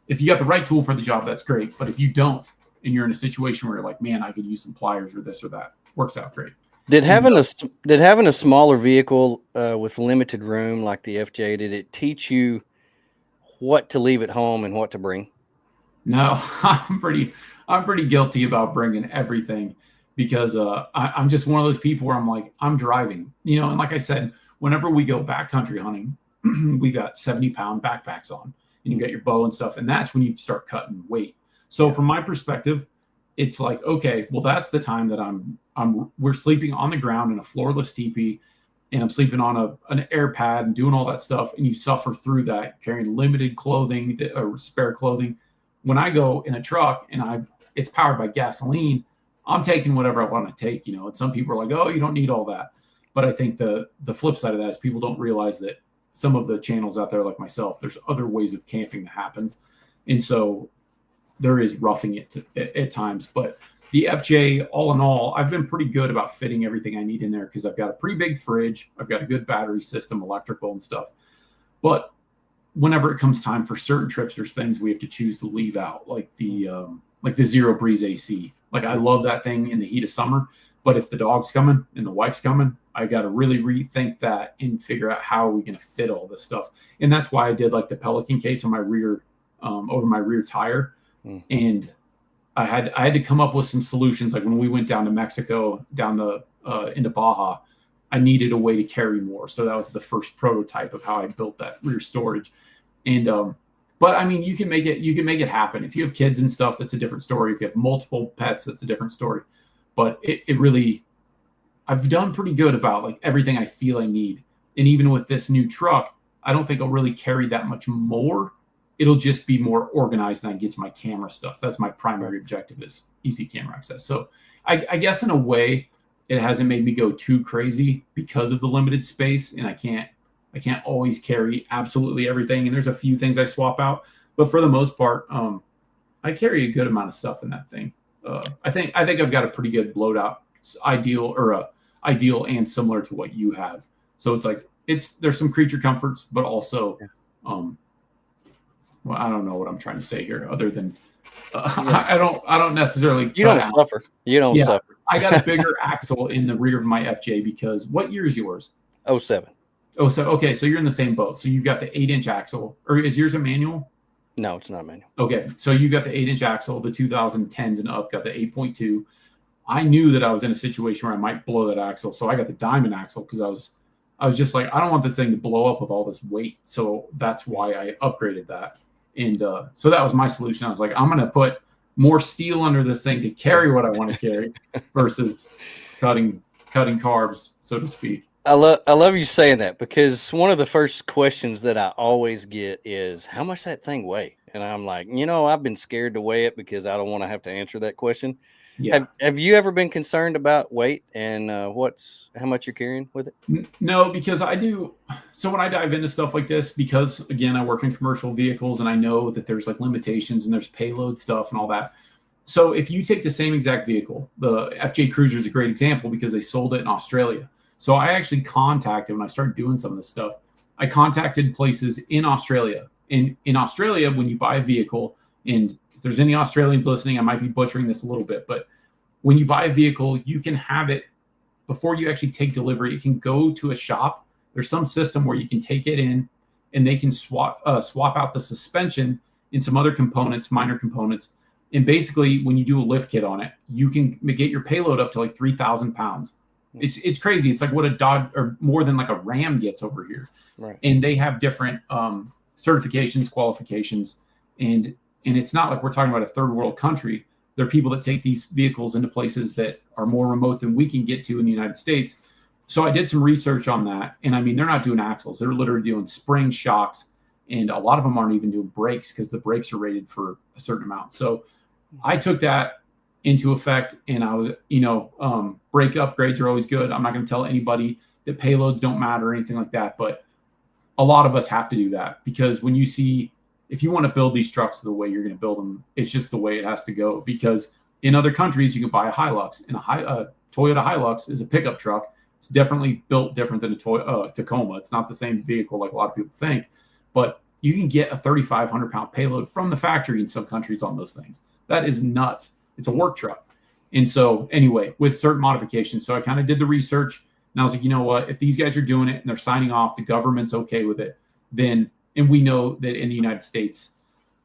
if you got the right tool for the job, that's great. But if you don't, and you're in a situation where you're like, man, I could use some pliers or this or that, works out great. Did having a smaller vehicle with limited room like the FJ, did it teach you what to leave at home and what to bring? No, I'm pretty guilty about bringing everything because I'm just one of those people where I'm like, I'm driving, and like I said, whenever we go backcountry hunting, we got 70-pound backpacks on, and you got your bow and stuff, and that's when you start cutting weight. So from my perspective, it's like, okay, well, that's the time that we're sleeping on the ground in a floorless teepee, and I'm sleeping on an air pad and doing all that stuff, and you suffer through that carrying limited clothing or spare clothing. When I go in a truck and it's powered by gasoline, I'm taking whatever I want to take, you know, and some people are like, oh, you don't need all that. But I think the flip side of that is people don't realize that some of the channels out there, like myself, there's other ways of camping that happens. And so there is roughing it at times. But the FJ, all in all, I've been pretty good about fitting everything I need in there because I've got a pretty big fridge. I've got a good battery system, electrical and stuff. But whenever it comes time for certain trips, there's things we have to choose to leave out, like the zero breeze AC. Like I love that thing in the heat of summer, but if the dog's coming and the wife's coming, I got to really rethink that and figure out how are we going to fit all this stuff. And that's why I did like the Pelican case on my rear, over my rear tire. And I had to come up with some solutions. Like when we went down to Mexico, down into Baja, I needed a way to carry more. So that was the first prototype of how I built that rear storage. And but I mean, you can make it happen. If you have kids and stuff, that's a different story. If you have multiple pets, that's a different story. But it really, I've done pretty good about like everything I feel I need. And even with this new truck, I don't think I'll really carry that much more. It'll just be more organized and I get to my camera stuff. That's my primary objective, is easy camera access. So I guess in a way, it hasn't made me go too crazy because of the limited space, and I can't always carry absolutely everything. And there's a few things I swap out, but for the most part, I carry a good amount of stuff in that thing. I think I've got a pretty good blowed out ideal and similar to what you have. So it's like there's some creature comforts, but also, well, I don't know what I'm trying to say here, other than I don't necessarily. You don't suffer. You don't suffer. I got a bigger axle in the rear of my FJ because what year is yours? 07. Oh, so okay, so you're in the same boat. So you've got the 8-inch axle, or is yours a manual? No, it's not a manual. Okay, so you got the 8-inch axle, the 2010s and up got the 8.2. I knew that I was in a situation where I might blow that axle, so I got the diamond axle because I was just like, I don't want this thing to blow up with all this weight. So that's why I upgraded that. And so that was my solution. I was like, I'm going to put more steel under this thing to carry what I want to carry versus cutting carbs, so to speak. I love you saying that, because one of the first questions that I always get is, how much that thing weigh? And I'm like, I've been scared to weigh it because I don't want to have to answer that question. Yeah. Have you ever been concerned about weight and how much you're carrying with it? No, because I do. So when I dive into stuff like this, because again, I work in commercial vehicles and I know that there's like limitations and there's payload stuff and all that. So if you take the same exact vehicle, the FJ Cruiser is a great example because they sold it in Australia. So I actually contacted, when I started doing some of this stuff, I contacted places in Australia. In Australia, when you buy a vehicle, and if there's any Australians listening, I might be butchering this a little bit, but when you buy a vehicle, you can have it before you actually take delivery. You can go to a shop. There's some system where you can take it in and they can swap out the suspension and some other components, minor components. And basically, when you do a lift kit on it, you can get your payload up to like 3,000 pounds. It's crazy. It's like what a Dodge, or more than like a Ram, gets over here. Right. And they have different certifications, qualifications, and it's not like we're talking about a third world country. There are people that take these vehicles into places that are more remote than we can get to in the United States. So I did some research on that, and I mean, they're not doing axles; they're literally doing spring shocks, and a lot of them aren't even doing brakes because the brakes are rated for a certain amount. So I took that into effect, and I was, brake upgrades are always good. I'm not going to tell anybody that payloads don't matter or anything like that, but a lot of us have to do that, because when you see, if you want to build these trucks the way you're going to build them, it's just the way it has to go. Because in other countries, you can buy a Hilux, and a Toyota Hilux is a pickup truck. It's definitely built different than a Tacoma. It's not the same vehicle like a lot of people think, but you can get a 3,500 pound payload from the factory in some countries on those things. That is nuts. It's a work truck. And so anyway, with certain modifications, so I kind of did the research, and I was like, you know what, if these guys are doing it and they're signing off, the government's okay with it, then, and we know that in the United States,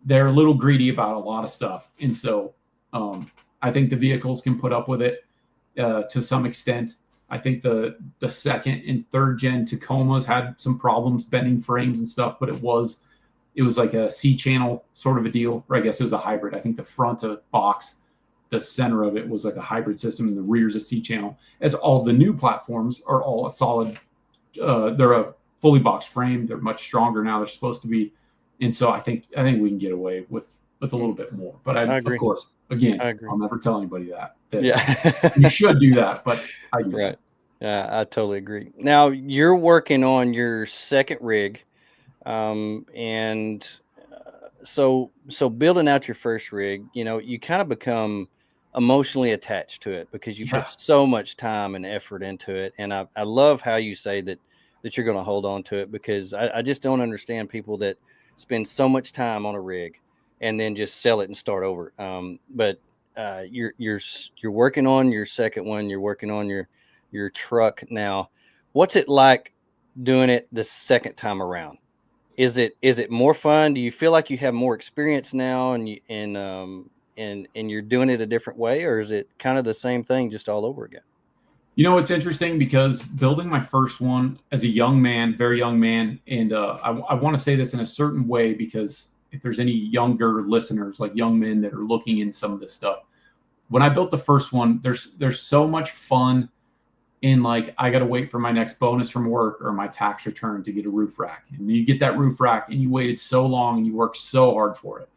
they're a little greedy about a lot of stuff. And so I think the vehicles can put up with it to some extent. I think the second and third gen Tacomas had some problems bending frames and stuff, but it was like a C-channel sort of a deal, or I guess it was a hybrid. I think the front of box, the center of it was like a hybrid system, and the rear's a C-channel. As all the new platforms are all a solid, they're a fully boxed frame. They're much stronger now. They're supposed to be. And so I think we can get away with a little bit more. But I agree. Again, I agree. I'll never tell anybody that Yeah. you should do that, but I do. Right. Yeah, I totally agree. Now you're working on your second rig, and so building out your first rig, you kind of become emotionally attached to it because you put Yeah. so much time and effort into it. And I love how you say that you're going to hold on to it, because I just don't understand people that spend so much time on a rig and then just sell it and start over. But you're working on your second one. You're working on your truck now. What's it like doing it the second time around? Is it more fun? Do you feel like you have more experience now, and you're doing it a different way, or is it kind of the same thing just all over again? It's interesting because building my first one as a young man, very young man, and I want to say this in a certain way because if there's any younger listeners, like young men that are looking in some of this stuff, when I built the first one, there's so much fun in like I got to wait for my next bonus from work or my tax return to get a roof rack, and you get that roof rack, and you waited so long and you worked so hard for it,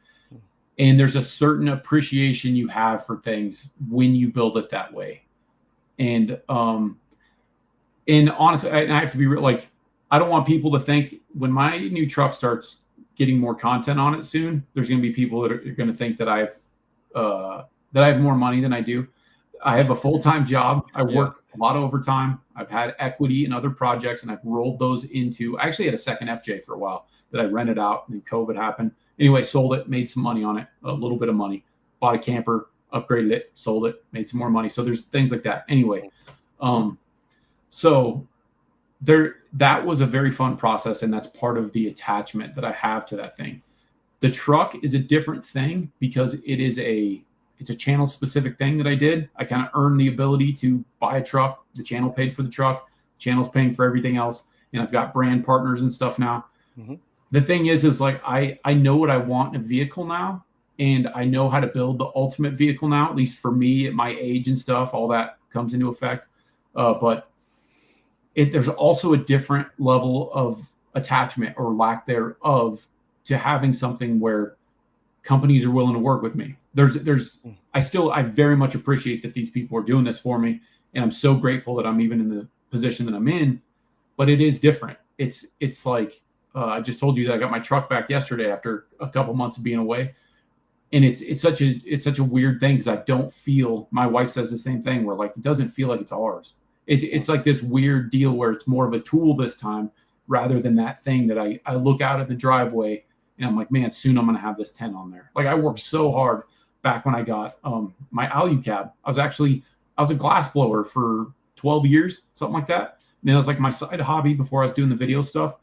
and there's a certain appreciation you have for things when you build it that way. And honestly, I have to be real. Like, I don't want people to think when my new truck starts getting more content on it soon, there's going to be people that are going to think that I have more money than I do. I have a full-time job. I work a lot of overtime. I've had equity in other projects, and I've rolled those into. I actually had a second FJ for a while that I rented out, and then COVID happened. Anyway, sold it, made some money on it, a little bit of money. Bought a camper, upgraded it, sold it, made some more money. So there's things like that. Anyway, so that was a very fun process, and that's part of the attachment that I have to that thing. The truck is a different thing because it's a channel specific thing that I did. I kind of earned the ability to buy a truck. The channel paid for the truck. The channel's paying for everything else. And I've got brand partners and stuff now. Mm-hmm. The thing is like I know what I want in a vehicle now. And I know how to build the ultimate vehicle now, at least for me at my age and stuff, all that comes into effect. But there's also a different level of attachment or lack thereof to having something where companies are willing to work with me. I very much appreciate that these people are doing this for me. And I'm so grateful that I'm even in the position that I'm in, but it is different. It's like, I just told you that I got my truck back yesterday after a couple months of being away. And it's such a weird thing because I don't feel. My wife says the same thing where like it doesn't feel like it's ours. It's like this weird deal where it's more of a tool this time rather than that thing that I look out at the driveway and I'm like, man, soon I'm gonna have this 10 on there. Like I worked so hard back when I got my alu cab. I was a glass blower for 12 years, something like that. And it was like my side hobby before I was doing the video stuff.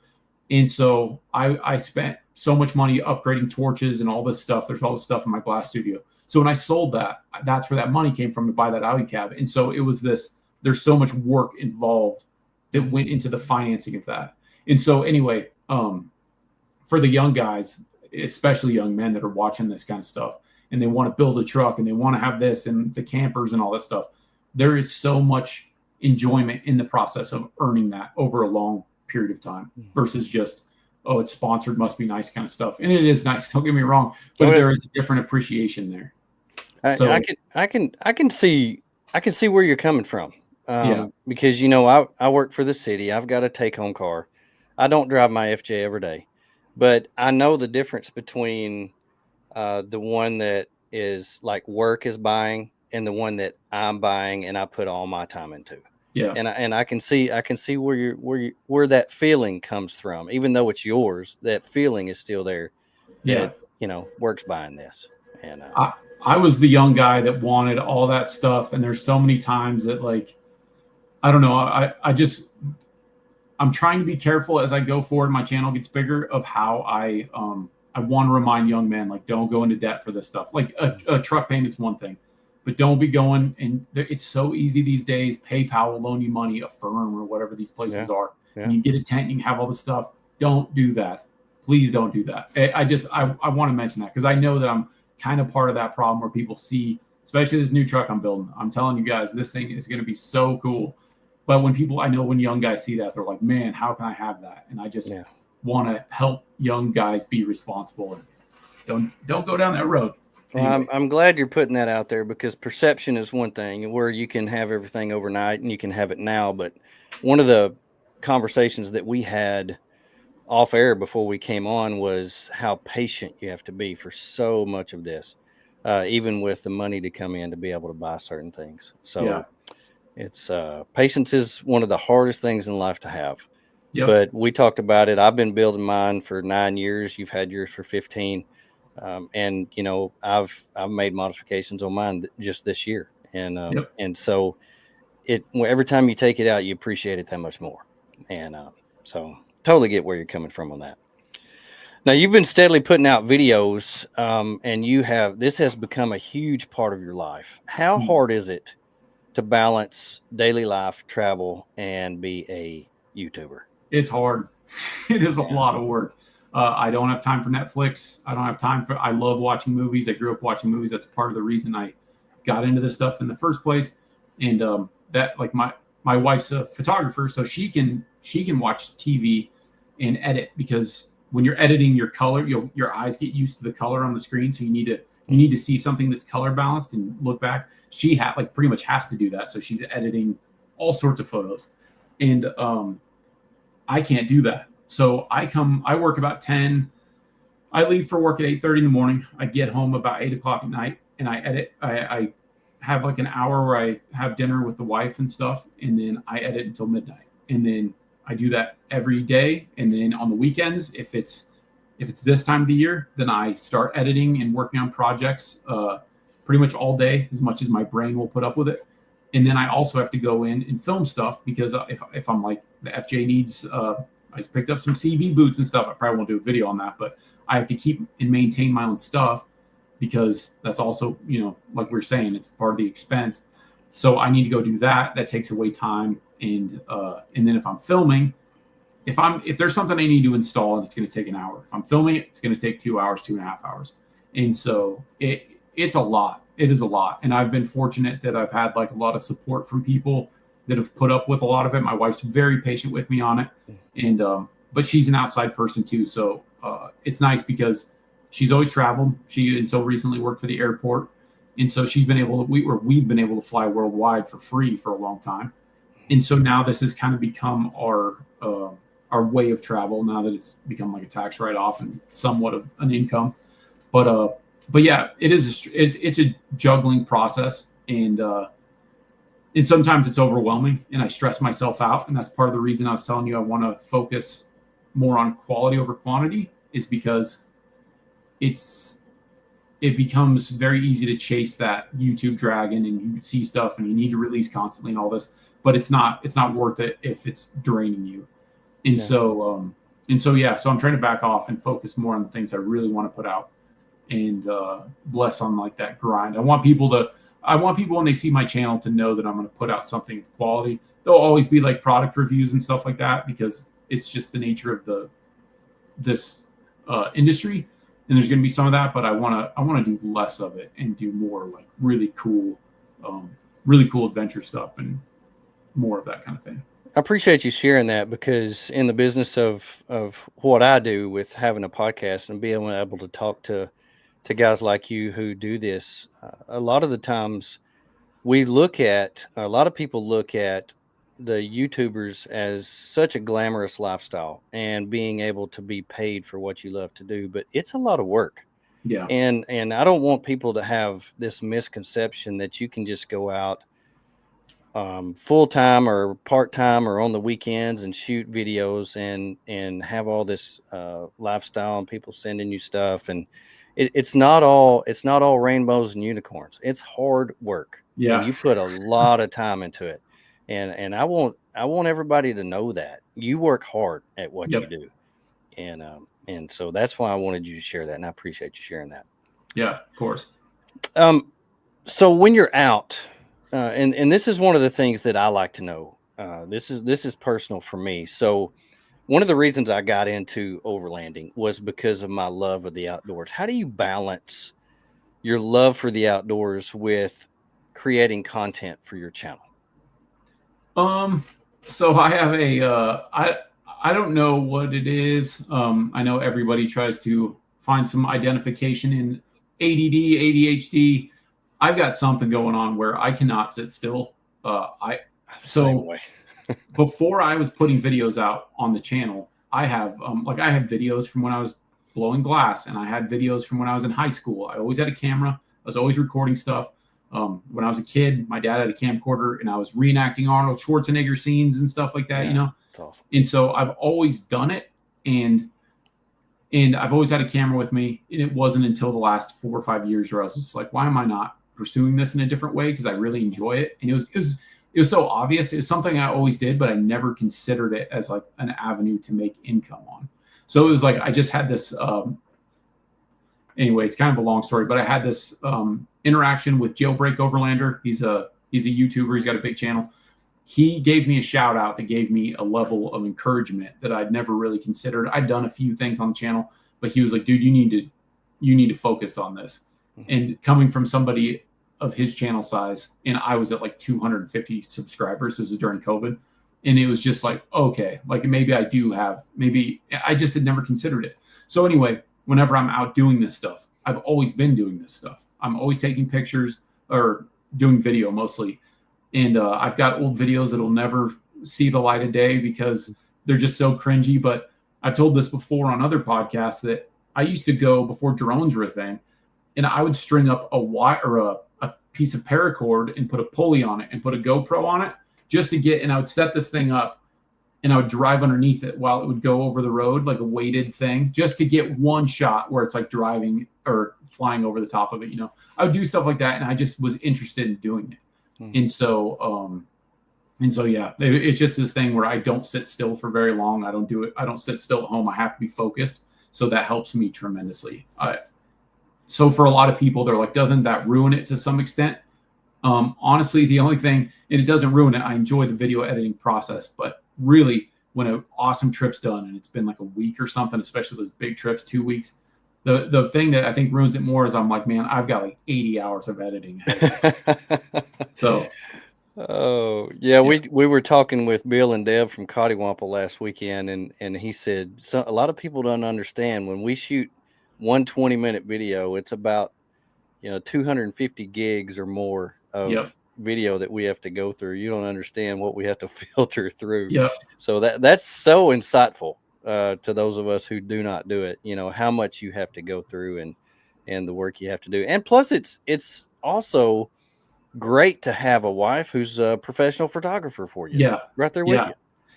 And so I spent so much money upgrading torches and all this stuff. There's all this stuff in my glass studio. So when I sold that, that's where that money came from to buy that alu cab. And so it was there's so much work involved that went into the financing of that. And so anyway, for the young guys, especially young men that are watching this kind of stuff and they want to build a truck and they want to have this and the campers and all that stuff, there is so much enjoyment in the process of earning that over a long period of time versus just, oh, it's sponsored, must be nice kind of stuff. And it is nice, don't get me wrong, but there is a different appreciation there. I can see where you're coming from. Because I work for the city. I've got a take-home car. I don't drive my FJ every day, but I know the difference between the one that is like work is buying and the one that I'm buying and I put all my time into. Yeah. And I can see where that feeling comes from. Even though it's yours, that feeling is still there. That, work's buying this. And I was the young guy that wanted all that stuff. And there's so many times that like, I don't know. I'm trying to be careful as I go forward. My channel gets bigger of how I want to remind young men, like, don't go into debt for this stuff. Like a truck payment's one thing, but don't be going. And it's so easy these days. PayPal will loan you money, Affirm or whatever these places are. Yeah. And you get a tent, and you have all this stuff. Don't do that. Please don't do that. I want to mention that because I know that I'm kind of part of that problem where people see, especially this new truck I'm building. I'm telling you guys, this thing is going to be so cool. But when young guys see that, they're like, man, how can I have that? And I just want to help young guys be responsible and don't go down that road. Well, I'm glad you're putting that out there, because perception is one thing where you can have everything overnight and you can have it now. But one of the conversations that we had off air before we came on was how patient you have to be for so much of this, even with the money to come in to be able to buy certain things. So it's patience is one of the hardest things in life to have. Yep. But we talked about it. I've been building mine for 9 years. You've had yours for 15. And I've made modifications on mine just this year, and so every time you take it out, you appreciate it that much more, and so totally get where you're coming from on that. Now, you've been steadily putting out videos, and this has become a huge part of your life. How hard is it to balance daily life, travel, and be a YouTuber? It's hard. It is a lot of work. I don't have time for Netflix. I don't have time for. I love watching movies. I grew up watching movies. That's part of the reason I got into this stuff in the first place. And that, like, my wife's a photographer, so she can watch TV and edit, because when you're editing your color, your eyes get used to the color on the screen. So you need to see something that's color balanced and look back. She pretty much has to do that. So she's editing all sorts of photos, and I can't do that. So I work about 10. I leave for work at 8:30 in the morning. I get home about 8 o'clock at night, and I edit. I have like an hour where I have dinner with the wife and stuff, and then I edit until midnight. And then I do that every day. And then on the weekends, if it's this time of the year, then I start editing and working on projects pretty much all day, as much as my brain will put up with it. And then I also have to go in and film stuff, because if I'm like, the FJ needs, I just picked up some CV boots and stuff. I probably won't do a video on that, but I have to keep and maintain my own stuff, because that's also, like we were saying, it's part of the expense. So I need to go do that. That takes away time. And then if I'm filming, if there's something I need to install and it's going to take an hour, if I'm filming it, it's going to take 2 hours, 2.5 hours. And so it's a lot. It is a lot. And I've been fortunate that I've had like a lot of support from people that have put up with a lot of it. My wife's very patient with me on it. And, but she's an outside person too. So it's nice, because she's always traveled. She, until recently, worked for the airport. And so she's been able to, we've been able to fly worldwide for free for a long time. And so now this has kind of become our way of travel, now that it's become like a tax write-off and somewhat of an income. But yeah, it's a juggling process, and sometimes it's overwhelming, and I stress myself out. And that's part of the reason I was telling you I want to focus more on quality over quantity, is because it becomes very easy to chase that YouTube dragon, and you see stuff and you need to release constantly and all this, but it's not worth it if it's draining you. And so I'm trying to back off and focus more on the things I really want to put out, and less on like that grind. I want people when they see my channel to know that I'm going to put out something of quality. There'll always be like product reviews and stuff like that, because it's just the nature of this industry. And there's going to be some of that, but I want to do less of it and do more like really cool adventure stuff and more of that kind of thing. I appreciate you sharing that, because in the business of what I do with having a podcast and being able to talk to guys like you who do this, a lot of the times a lot of people look at the YouTubers as such a glamorous lifestyle and being able to be paid for what you love to do, but it's a lot of work. Yeah. And I don't want people to have this misconception that you can just go out full-time or part-time or on the weekends and shoot videos and have all this lifestyle and people sending you stuff, and it's not all rainbows and unicorns. It's hard work. Yeah. And you put a lot of time into it, and I want everybody to know that you work hard at what you do, and so that's why I wanted you to share that, and I appreciate you sharing that. Yeah, of course. So when you're out, and this is one of the things that I like to know. This is personal for me. So one of the reasons I got into overlanding was because of my love of the outdoors. How do you balance your love for the outdoors with creating content for your channel? So I have I don't know what it is. I know everybody tries to find some identification ADD, ADHD. I've got something going on where I cannot sit still. Same way. Before I was putting videos out on the channel, I have videos from when I was blowing glass, and I had videos from when I was in high school. I always had a camera. I was always recording stuff. When I was a kid, my dad had a camcorder, and I was reenacting Arnold Schwarzenegger scenes and stuff like that. That's awesome. And so I've always done it, and I've always had a camera with me. And it wasn't until the last 4 or 5 years where I was just like, why am I not pursuing this in a different way? Because I really enjoy it. And it was so obvious. It was something I always did, but I never considered it as like an avenue to make income on. So it was like I just had this. Anyway, it's kind of a long story, but I had this interaction with Jailbreak Overlander. He's a YouTuber. He's got a big channel. He gave me a shout out that gave me a level of encouragement that I'd never really considered. I'd done a few things on the channel, but he was like, dude, you need to focus on this. And coming from somebody of his channel size, and I was at like 250 subscribers. This was during COVID. And it was just like, okay, like maybe I just had never considered it. So anyway, whenever I'm out doing this stuff, I've always been doing this stuff. I'm always taking pictures or doing video mostly. And I've got old videos that'll never see the light of day because they're just so cringy. But I've told this before on other podcasts that I used to go before drones were a thing, and I would string up a wire or a piece of paracord and put a pulley on it and put a GoPro on it and I would set this thing up and I would drive underneath it while it would go over the road, like a weighted thing, just to get one shot where it's like driving or flying over the top of it. I would do stuff like that, and I just was interested in doing it. And so, yeah, it's just this thing where I don't sit still for very long. I don't sit still at home. I have to be focused. So that helps me tremendously. So for a lot of people, they're like, doesn't that ruin it to some extent? Honestly, the only thing, and it doesn't ruin it, I enjoy the video editing process, but really when an awesome trip's done and it's been like a week or something, especially those big trips, 2 weeks, the thing that I think ruins it more is I'm like, man, I've got like 80 hours of editing. So. Oh yeah, we were talking with Bill and Deb from Cottywampa last weekend, and he said a lot of people don't understand when we shoot one 20-minute video, it's about 250 gigs or more of video that we have to go through. You don't understand what we have to filter through. So that's so insightful to those of us who do not do it. How much you have to go through and the work you have to do, and plus it's also great to have a wife who's a professional photographer for you. Right there with you.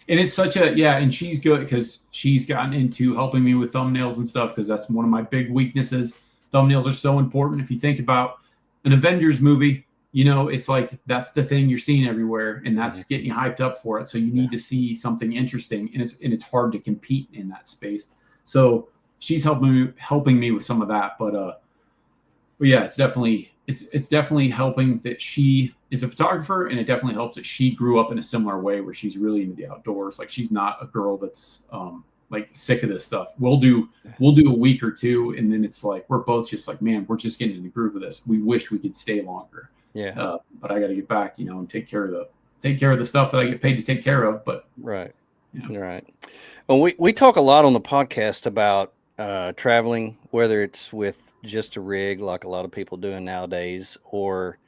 And it's such and she's good because she's gotten into helping me with thumbnails and stuff, because that's one of my big weaknesses. Thumbnails are so important. If you think about an Avengers movie, it's like that's the thing you're seeing everywhere, and that's getting you hyped up for it. So you need to see something interesting, and it's hard to compete in that space. So she's helping me with some of that, but yeah, it's definitely helping that she is a photographer, and it definitely helps that she grew up in a similar way where she's really into the outdoors. Like she's not a girl that's like sick of this stuff. We'll do a week or two, and then it's like we're both just like, man, we're just getting in the groove of this. We wish we could stay longer. But I got to get back, and take care of the stuff that I get paid to take care of. But right. Well, we talk a lot on the podcast about traveling, whether it's with just a rig like a lot of people doing nowadays, or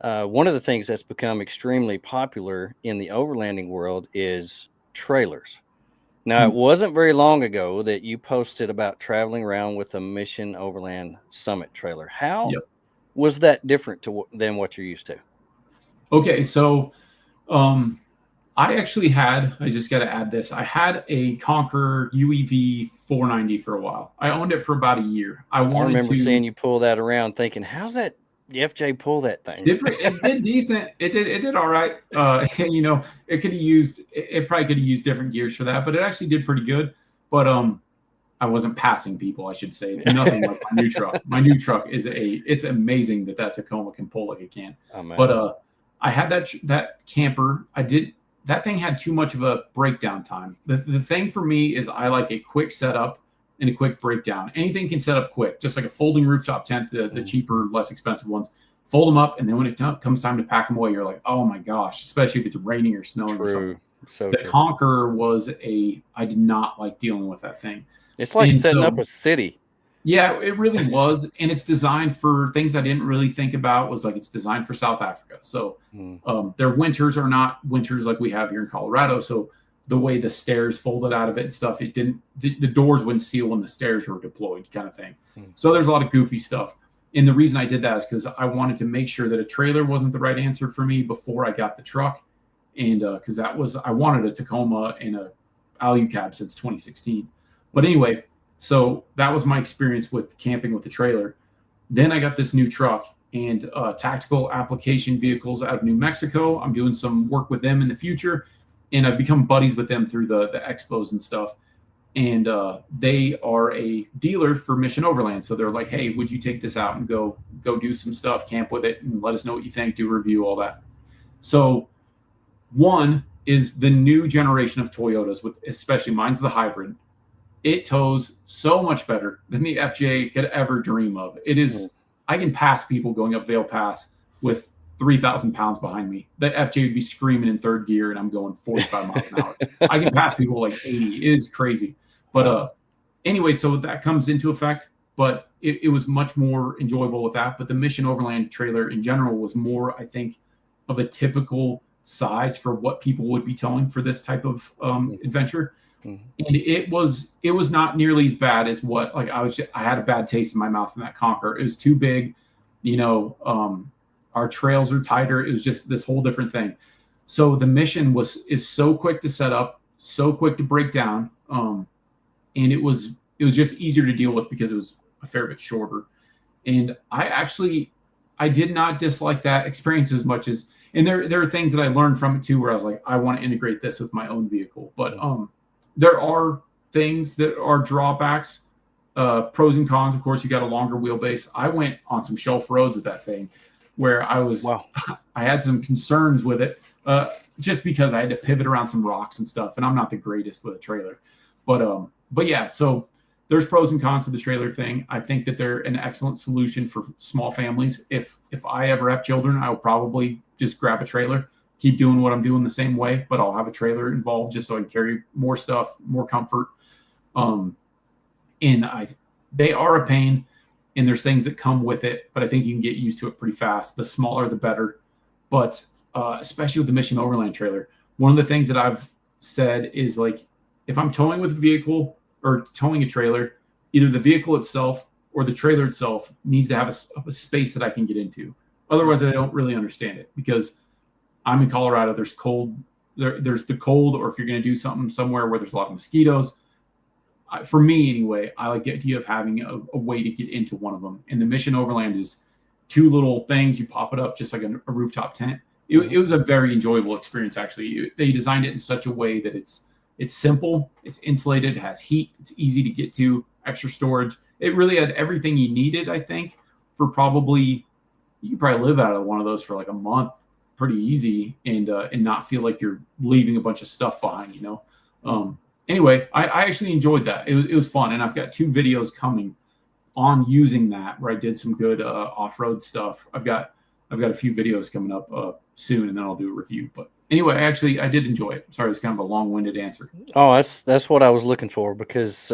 one of the things that's become extremely popular in the overlanding world is trailers. Now, it wasn't very long ago that you posted about traveling around with a Mission Overland Summit trailer. How was that different than what you're used to? Okay, so I just got to add this. I had a Conquer UEV 490 for a while. I owned it for about a year. I remember seeing you pull that around thinking, how's that FJ pull that thing? It did decent. It did all right. It probably could have used different gears for that, but it actually did pretty good. But I wasn't passing people, I should say. It's nothing like my new truck. My new truck it's amazing that Tacoma can pull like it can. Oh, man. But I had that camper. That thing had too much of a breakdown time. The thing for me is I like a quick setup and a quick breakdown. Anything can set up quick, just like a folding rooftop tent, the cheaper, less expensive ones. Fold them up, and then when it comes time to pack them away, you're like, oh my gosh, especially if it's raining or snowing or something. The Conqueror I did not like dealing with that thing. It's like setting up a city. Yeah, it really was. And it's designed for things I didn't really think about. Was like, it's designed for South Africa. So their winters are not winters like we have here in Colorado. So the way the stairs folded out of it and stuff, it didn't, the doors wouldn't seal when the stairs were deployed, kind of thing. So there's a lot of goofy stuff. And the reason I did that is because I wanted to make sure that a trailer wasn't the right answer for me before I got the truck. And because I wanted a Tacoma and a Alu cab since 2016. But anyway, so that was my experience with camping with the trailer. Then I got this new truck and tactical application vehicles out of New Mexico. I'm doing some work with them in the future, and I've become buddies with them through the expos and stuff. And they are a dealer for Mission Overland. So they're like, hey, would you take this out and go do some stuff, camp with it, and let us know what you think, do a review, all that. So one is the new generation of Toyotas, with especially mine's the hybrid. It tows so much better than the FJ could ever dream of. It is, I can pass people going up Vail Pass with 3,000 pounds behind me. The FJ would be screaming in third gear and I'm going 45 miles an hour. I can pass people like 80. It is crazy. But anyway, so that comes into effect, but it was much more enjoyable with that. But the Mission Overland trailer in general was more, I think, of a typical size for what people would be towing for this type of adventure. And it was not nearly as bad as what, like, I had a bad taste in my mouth from that Conqueror. It was too big, our trails are tighter. It was just this whole different thing. So the Mission is so quick to set up, so quick to break down. And it was just easier to deal with because it was a fair bit shorter. And I did not dislike that experience as much as, and there are things that I learned from it too, where I was like, I want to integrate this with my own vehicle. But there are things that are drawbacks, pros and cons. Of course, you got a longer wheelbase. I went on some shelf roads with that thing where I had some concerns with it, just because I had to pivot around some rocks and stuff. And I'm not the greatest with a trailer, but yeah, so there's pros and cons to the trailer thing. I think that they're an excellent solution for small families. If I ever have children, I will probably just grab a trailer, keep doing what I'm doing the same way, but I'll have a trailer involved just so I can carry more stuff, more comfort. They are a pain, and there's things that come with it, but I think you can get used to it pretty fast. The smaller, the better. But especially with the Mission Overland trailer, one of the things that I've said is, like, if I'm towing with a vehicle or towing a trailer, either the vehicle itself or the trailer itself needs to have a space that I can get into. Otherwise, I don't really understand it, because I'm in Colorado. There's cold. There's the cold, or if you're going to do something somewhere where there's a lot of mosquitoes. For me, anyway, I like the idea of having a way to get into one of them. And the Mission Overland is two little things. You pop it up just like a rooftop tent. It was a very enjoyable experience, actually. They designed it in such a way that it's simple, it's insulated, it has heat, it's easy to get to, extra storage. It really had everything you needed, I think, for probably, you could probably live out of one of those for like a month pretty easy, and not feel like you're leaving a bunch of stuff behind, Anyway, I actually enjoyed that. It was fun, and I've got 2 videos coming on using that where I did some good off-road stuff. I've got a few videos coming up soon, and then I'll do a review. But anyway, I did enjoy it. Sorry, it's kind of a long-winded answer. Oh, that's what I was looking for, because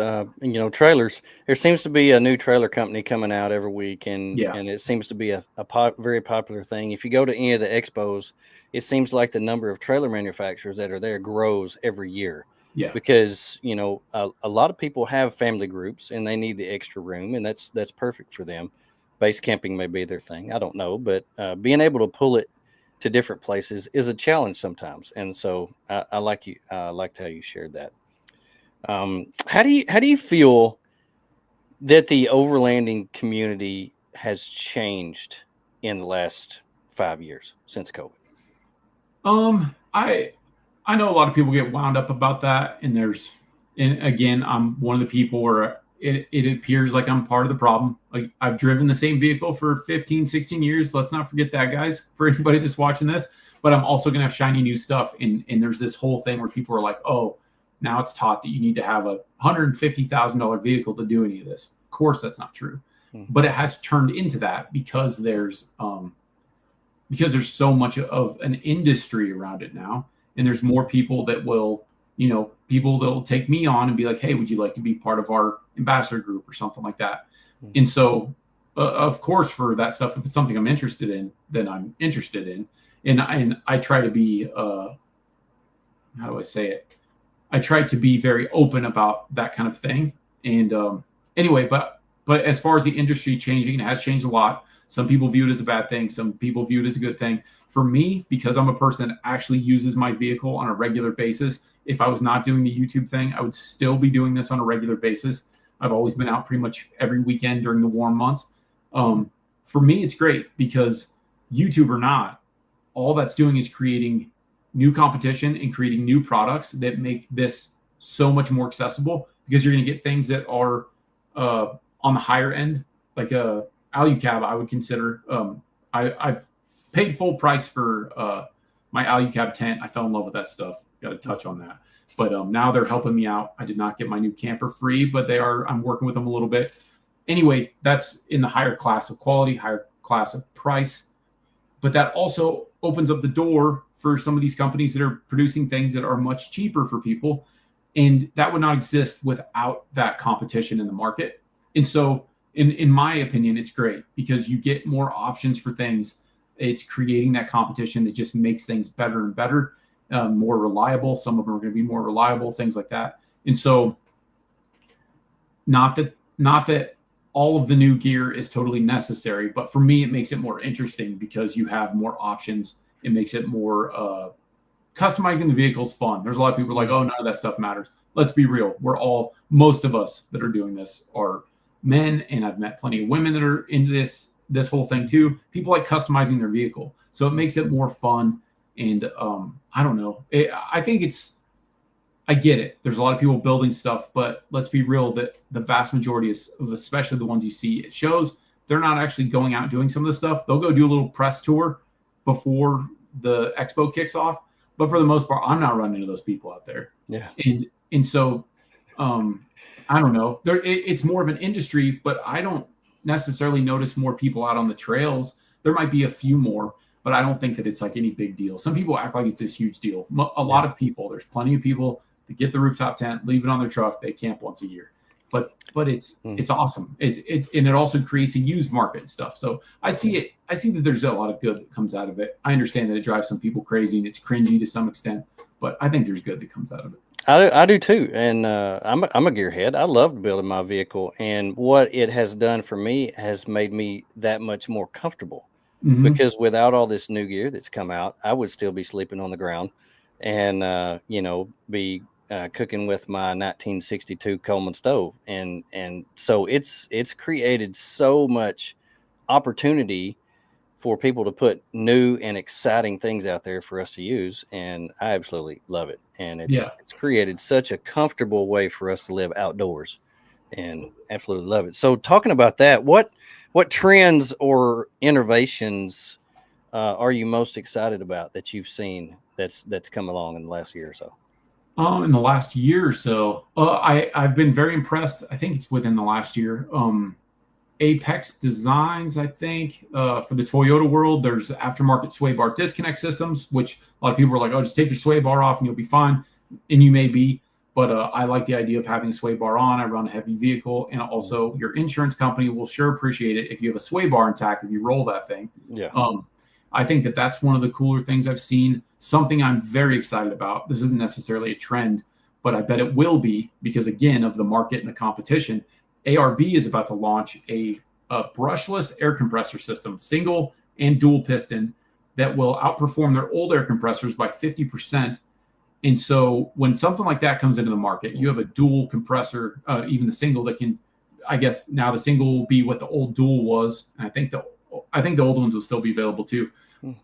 trailers. There seems to be a new trailer company coming out every week, and it seems to be a very popular thing. If you go to any of the expos, it seems like the number of trailer manufacturers that are there grows every year. Yeah, because a lot of people have family groups and they need the extra room, and that's perfect for them. Base camping may be their thing, I don't know, but being able to pull it to different places is a challenge sometimes. And so I liked how you shared that. How do you feel that the overlanding community has changed in the last 5 years since COVID? I know a lot of people get wound up about that, and again, I'm one of the people where it appears like I'm part of the problem. Like, I've driven the same vehicle for 15, 16 years. Let's not forget that, guys, for anybody that's watching this. But I'm also going to have shiny new stuff. And there's this whole thing where people are like, oh, now it's taught that you need to have a $150,000 vehicle to do any of this. Of course, that's not true. But it has turned into that because there's so much of an industry around it now. And there's more people that will, people that will take me on and be like, hey, would you like to be part of our ambassador group or something like that? And so, of course, for that stuff, if it's something I'm interested in, then I'm interested in. And I try to be, how do I say it? I try to be very open about that kind of thing. And anyway, but as far as the industry changing, it has changed a lot. Some people view it as a bad thing. Some people view it as a good thing. For me, because I'm a person that actually uses my vehicle on a regular basis, if I was not doing the YouTube thing, I would still be doing this on a regular basis. I've always been out pretty much every weekend during the warm months. For me, it's great because YouTube or not, all that's doing is creating new competition and creating new products that make this so much more accessible, because you're going to get things that are on the higher end, like a AluCab. I would consider. I've paid full price for my AluCab tent. I fell in love with that stuff. Got to touch on that. But now they're helping me out. I did not get my new camper free, but they are. I'm working with them a little bit. Anyway, that's in the higher class of quality, higher class of price. But that also opens up the door for some of these companies that are producing things that are much cheaper for people. And that would not exist without that competition in the market. And so, in my opinion, it's great because you get more options for things. It's creating that competition that just makes things better and better, more reliable. Some of them are going to be more reliable, things like that. And so, not that all of the new gear is totally necessary, but for me, it makes it more interesting because you have more options. It makes it more customizing the vehicles fun. There's a lot of people like, oh, none of that stuff matters. Let's be real. Most of us that are doing this are men, and I've met plenty of women that are into this whole thing too. People like customizing their vehicle, so it makes it more fun. And I don't know. I get it. There's a lot of people building stuff, but let's be real that the vast majority of especially the ones you see at shows, they're not actually going out and doing some of this stuff. They'll go do a little press tour before the expo kicks off. But for the most part, I'm not running into those people out there. Yeah. And so I don't know. It's more of an industry, but I don't necessarily notice more people out on the trails. There might be a few more, but I don't think that it's like any big deal. Some people act like it's this huge deal. A lot of people, there's plenty of people that get the rooftop tent, leave it on their truck, they camp once a year. But it's awesome. And it also creates a used market and stuff. So I see that there's a lot of good that comes out of it. I understand that it drives some people crazy and it's cringy to some extent, but I think there's good that comes out of it. I do too, and I'm a gearhead. I loved building my vehicle, and what it has done for me has made me that much more comfortable. Mm-hmm. Because without all this new gear that's come out, I would still be sleeping on the ground, and be cooking with my 1962 Coleman stove, and so it's created so much opportunity for people to put new and exciting things out there for us to use. And I absolutely love it. And it's created such a comfortable way for us to live outdoors, and absolutely love it. So talking about that, what trends or innovations are you most excited about that you've seen that's come along in the last year or so? In the last year or so, I've been very impressed. I think it's within the last year. Apex Designs, I think, for the Toyota world, there's aftermarket sway bar disconnect systems, which a lot of people are like, oh, just take your sway bar off and you'll be fine. And you may be, but I like the idea of having a sway bar on. I run a heavy vehicle, and also your insurance company will sure appreciate it if you have a sway bar intact if you roll that thing. Yeah. I think that that's one of the cooler things I've seen. Something I'm very excited about. This isn't necessarily a trend, but I bet it will be because, again, of the market and the competition. ARB is about to launch a brushless air compressor system, single and dual piston, that will outperform their old air compressors by 50%. And so when something like that comes into the market, you have a dual compressor, even the single that can, I guess now the single will be what the old dual was. And I think the old ones will still be available too.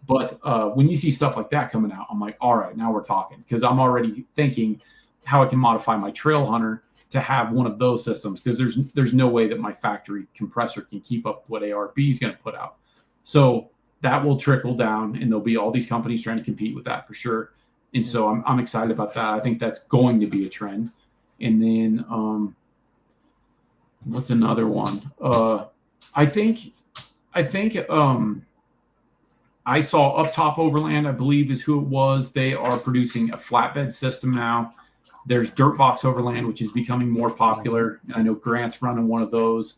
But when you see stuff like that coming out, I'm like, all right, now we're talking, because I'm already thinking how I can modify my Trail Hunter to have one of those systems, because there's no way that my factory compressor can keep up with what ARB is going to put out. So that will trickle down, and there'll be all these companies trying to compete with that for sure. And so I'm excited about that. I think that's going to be a trend. And then what's another one? I think I saw Up Top Overland, I believe is who it was. They are producing a flatbed system now There's Dirtbox Overland, which is becoming more popular. I know Grant's running one of those.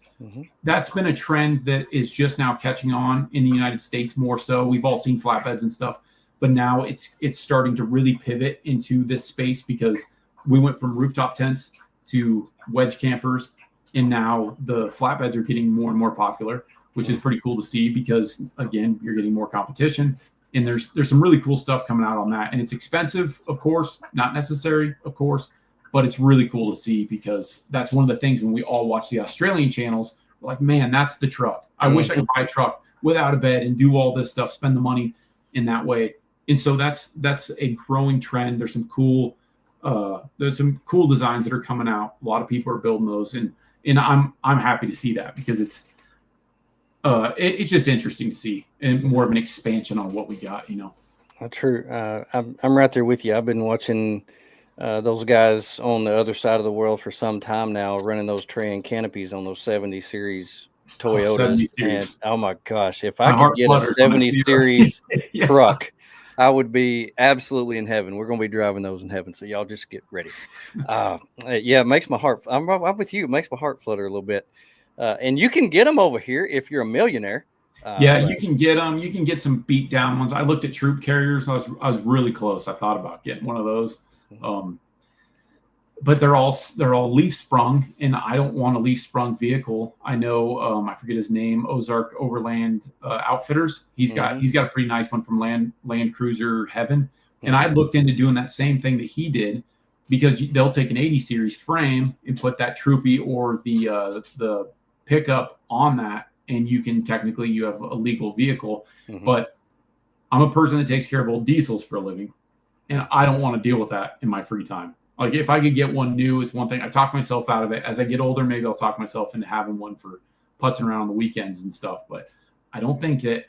That's been a trend that is just now catching on in the United States more so. We've all seen flatbeds and stuff, but now it's starting to really pivot into this space because we went from rooftop tents to wedge campers, and now the flatbeds are getting more and more popular, which is pretty cool to see because, again, you're getting more competition. And there's some really cool stuff coming out on that. And it's expensive, of course, not necessary, of course, but it's really cool to see because that's one of the things when we all watch the Australian channels, we're like, man, that's the truck. I wish I could buy a truck without a bed and do all this stuff, spend the money in that way. And so that's a growing trend. There's some cool designs that are coming out. A lot of people are building those, and I'm happy to see that because it's just interesting to see and more of an expansion on what we got, True. I'm right there with you. I've been watching those guys on the other side of the world for some time now, running those tray and canopies on those 70 series Toyotas. 70 series. And oh my gosh, if I could get a 70 series truck, I would be absolutely in heaven. We're going to be driving those in heaven. So y'all just get ready. It makes my heart. I'm with you. It makes my heart flutter a little bit. And you can get them over here if you're a millionaire. You can get them. You can get some beat down ones. I looked at troop carriers. I was really close. I thought about getting one of those, but they're all leaf sprung, and I don't want a leaf sprung vehicle. I know I forget his name. Ozark Overland Outfitters. He's got a pretty nice one from Land Cruiser Heaven, and I looked into doing that same thing that he did because they'll take an 80 series frame and put that troopy or the pickup on that, and you have a legal vehicle. But I'm a person that takes care of old diesels for a living, and I don't want to deal with that in my free time. Like if I could get one new, it's one thing. I talk myself out of it. As I get older, maybe I'll talk myself into having one for putzing around on the weekends and stuff. But I don't think that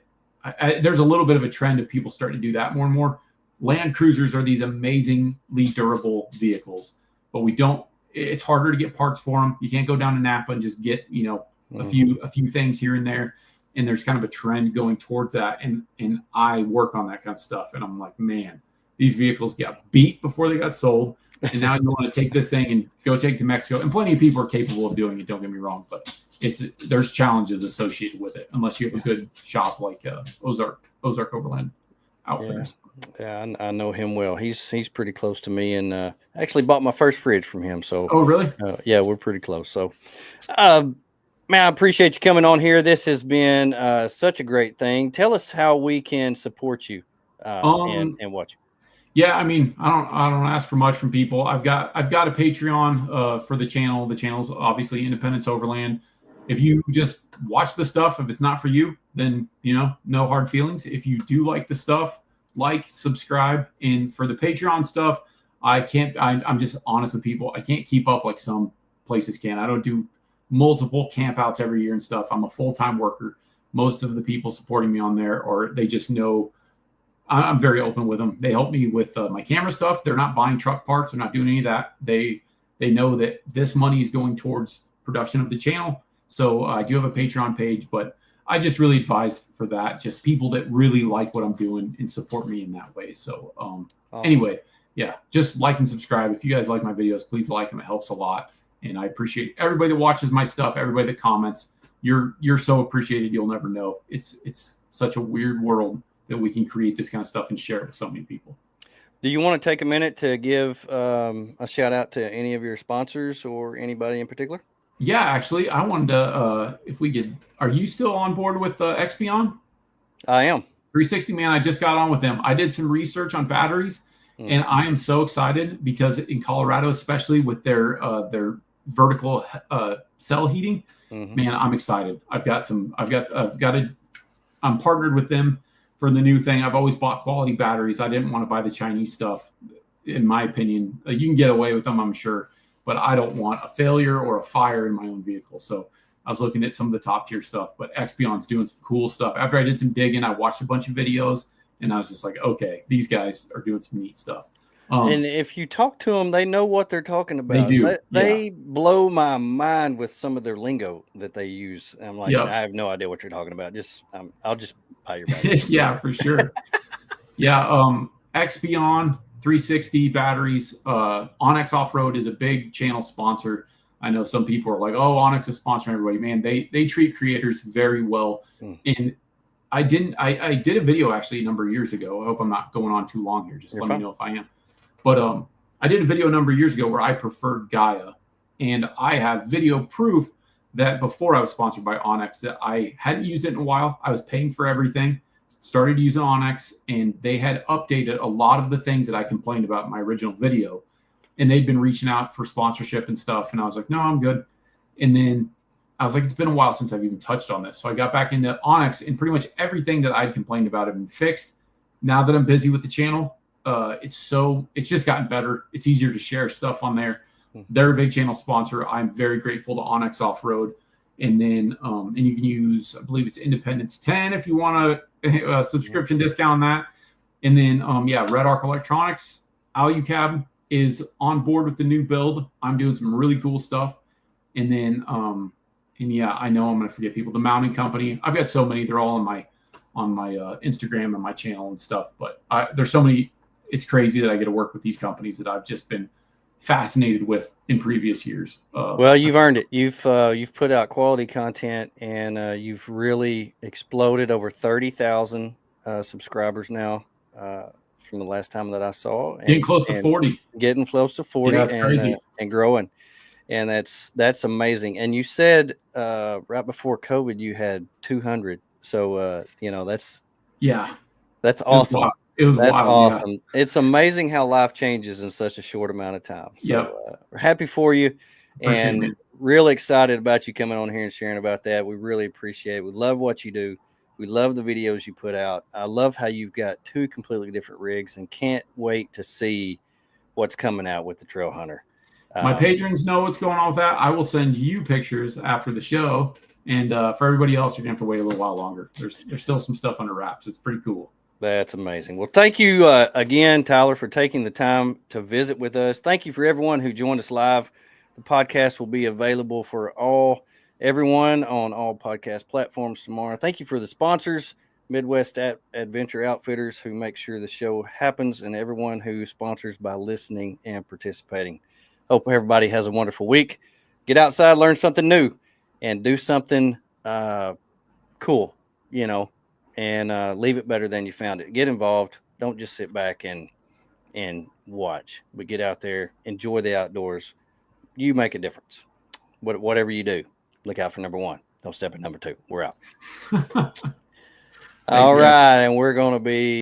there's a little bit of a trend of people starting to do that more and more. Land Cruisers are these amazingly durable vehicles, but it's harder to get parts for them. You can't go down to Napa and just get, a few things here and there. And there's kind of a trend going towards that. And I work on that kind of stuff. And I'm like, man, these vehicles got beat before they got sold. And now you want to take this thing and go take to Mexico. And plenty of people are capable of doing it. Don't get me wrong, but there's challenges associated with it unless you have a good shop like Ozark Overland Outfitters. Yeah, I know him well. He's pretty close to me, and I actually bought my first fridge from him. So, oh really? Yeah, we're pretty close. So, man, I appreciate you coming on here. This has been such a great thing. Tell us how we can support you and watch you. Yeah, I mean, I don't ask for much from people. I've got a Patreon for the channel. The channel's obviously Independence Overland. If you just watch the stuff, if it's not for you, then no hard feelings. If you do like the stuff, subscribe. And for the Patreon stuff, I'm just honest with people. I can't keep up like some places can. I don't do multiple campouts every year and stuff. I'm a full-time worker. Most of the people supporting me on there, or they just know I'm very open with them. They help me with my camera stuff. They're not buying truck parts. They're not doing any of that. They know that this money is going towards production of the channel. So I do have a Patreon page, but I just really advise for that. Just people that really like what I'm doing and support me in that way. So awesome. Anyway, yeah, just like and subscribe. If you guys like my videos, please like them. It helps a lot. And I appreciate everybody that watches my stuff, everybody that comments. You're so appreciated. You'll never know. It's such a weird world that we can create this kind of stuff and share it with so many people. Do you want to take a minute to give a shout out to any of your sponsors or anybody in particular? Yeah, actually, I wanted to, if we could, are you still on board with Expion? I am. 360, man, I just got on with them. I did some research on batteries, and I am so excited because in Colorado, especially with their vertical cell heating, man, I'm excited. I'm partnered with them for the new thing. I've always bought quality batteries. I didn't want to buy the Chinese stuff, in my opinion. You can get away with them, I'm sure, but I don't want a failure or a fire in my own vehicle. So I was looking at some of the top tier stuff, but Expion's doing some cool stuff. After I did some digging, I watched a bunch of videos, and I was just like, okay, these guys are doing some neat stuff. And if you talk to them, they know what they're talking about. They do. They blow my mind with some of their lingo that they use. I'm like, I have no idea what you're talking about. I'll just buy your battery. Yeah, for sure. Yeah. Expion 360 batteries. Onyx Off-Road is a big channel sponsor. I know some people are like, oh, Onyx is sponsoring everybody. Man, they treat creators very well. And I did a video actually a number of years ago. I hope I'm not going on too long here. Just let me know if I am. But I did a video a number of years ago where I preferred Gaia. And I have video proof that before I was sponsored by Onyx, that I hadn't used it in a while. I was paying for everything, started using Onyx, and they had updated a lot of the things that I complained about in my original video. And they'd been reaching out for sponsorship and stuff. And I was like, no, I'm good. And then I was like, it's been a while since I've even touched on this. So I got back into Onyx, and pretty much everything that I'd complained about had been fixed. Now that I'm busy with the channel, it's just gotten better. It's easier to share stuff on there. They're a big channel sponsor. I'm very grateful to Onyx Off-Road. And then, and you can use, I believe it's Independence 10 if you want a subscription discount on that. And then, Red Arc Electronics, Alucab is on board with the new build. I'm doing some really cool stuff. And then, I know I'm going to forget people. The Mounting Company. I've got so many. They're all on my Instagram and my channel and stuff. But there's so many. It's crazy that I get to work with these companies that I've just been fascinated with in previous years. Well, you've earned it. You've put out quality content, and you've really exploded over 30,000 subscribers now from the last time that I saw. Getting close to 40. Getting close to 40, yeah, that's crazy. And growing. And that's amazing. And you said right before COVID you had 200. So that's awesome. That's wild, awesome. Yeah. It's amazing how life changes in such a short amount of time. So we're happy for you, and really excited about you coming on here and sharing about that. We really appreciate it. We love what you do. We love the videos you put out. I love how you've got two completely different rigs, and can't wait to see what's coming out with the Trail Hunter. My patrons know what's going on with that. I will send you pictures after the show, and for everybody else, you're gonna have to wait a little while longer. There's still some stuff under wraps. It's pretty cool. That's amazing. Well, thank you again, Tyler, for taking the time to visit with us. Thank you for everyone who joined us live. The podcast will be available for everyone on all podcast platforms tomorrow. Thank you for the sponsors, Midwest Adventure Outfitters, who make sure the show happens, and everyone who sponsors by listening and participating. Hope everybody has a wonderful week. Get outside, learn something new, and do something cool, and leave it better than you found it. Get involved. Don't just sit back and watch, but get out there, enjoy the outdoors. You make a difference. Whatever you do, look out for number 1. Don't step at number 2. We're out. All right, and we're going to be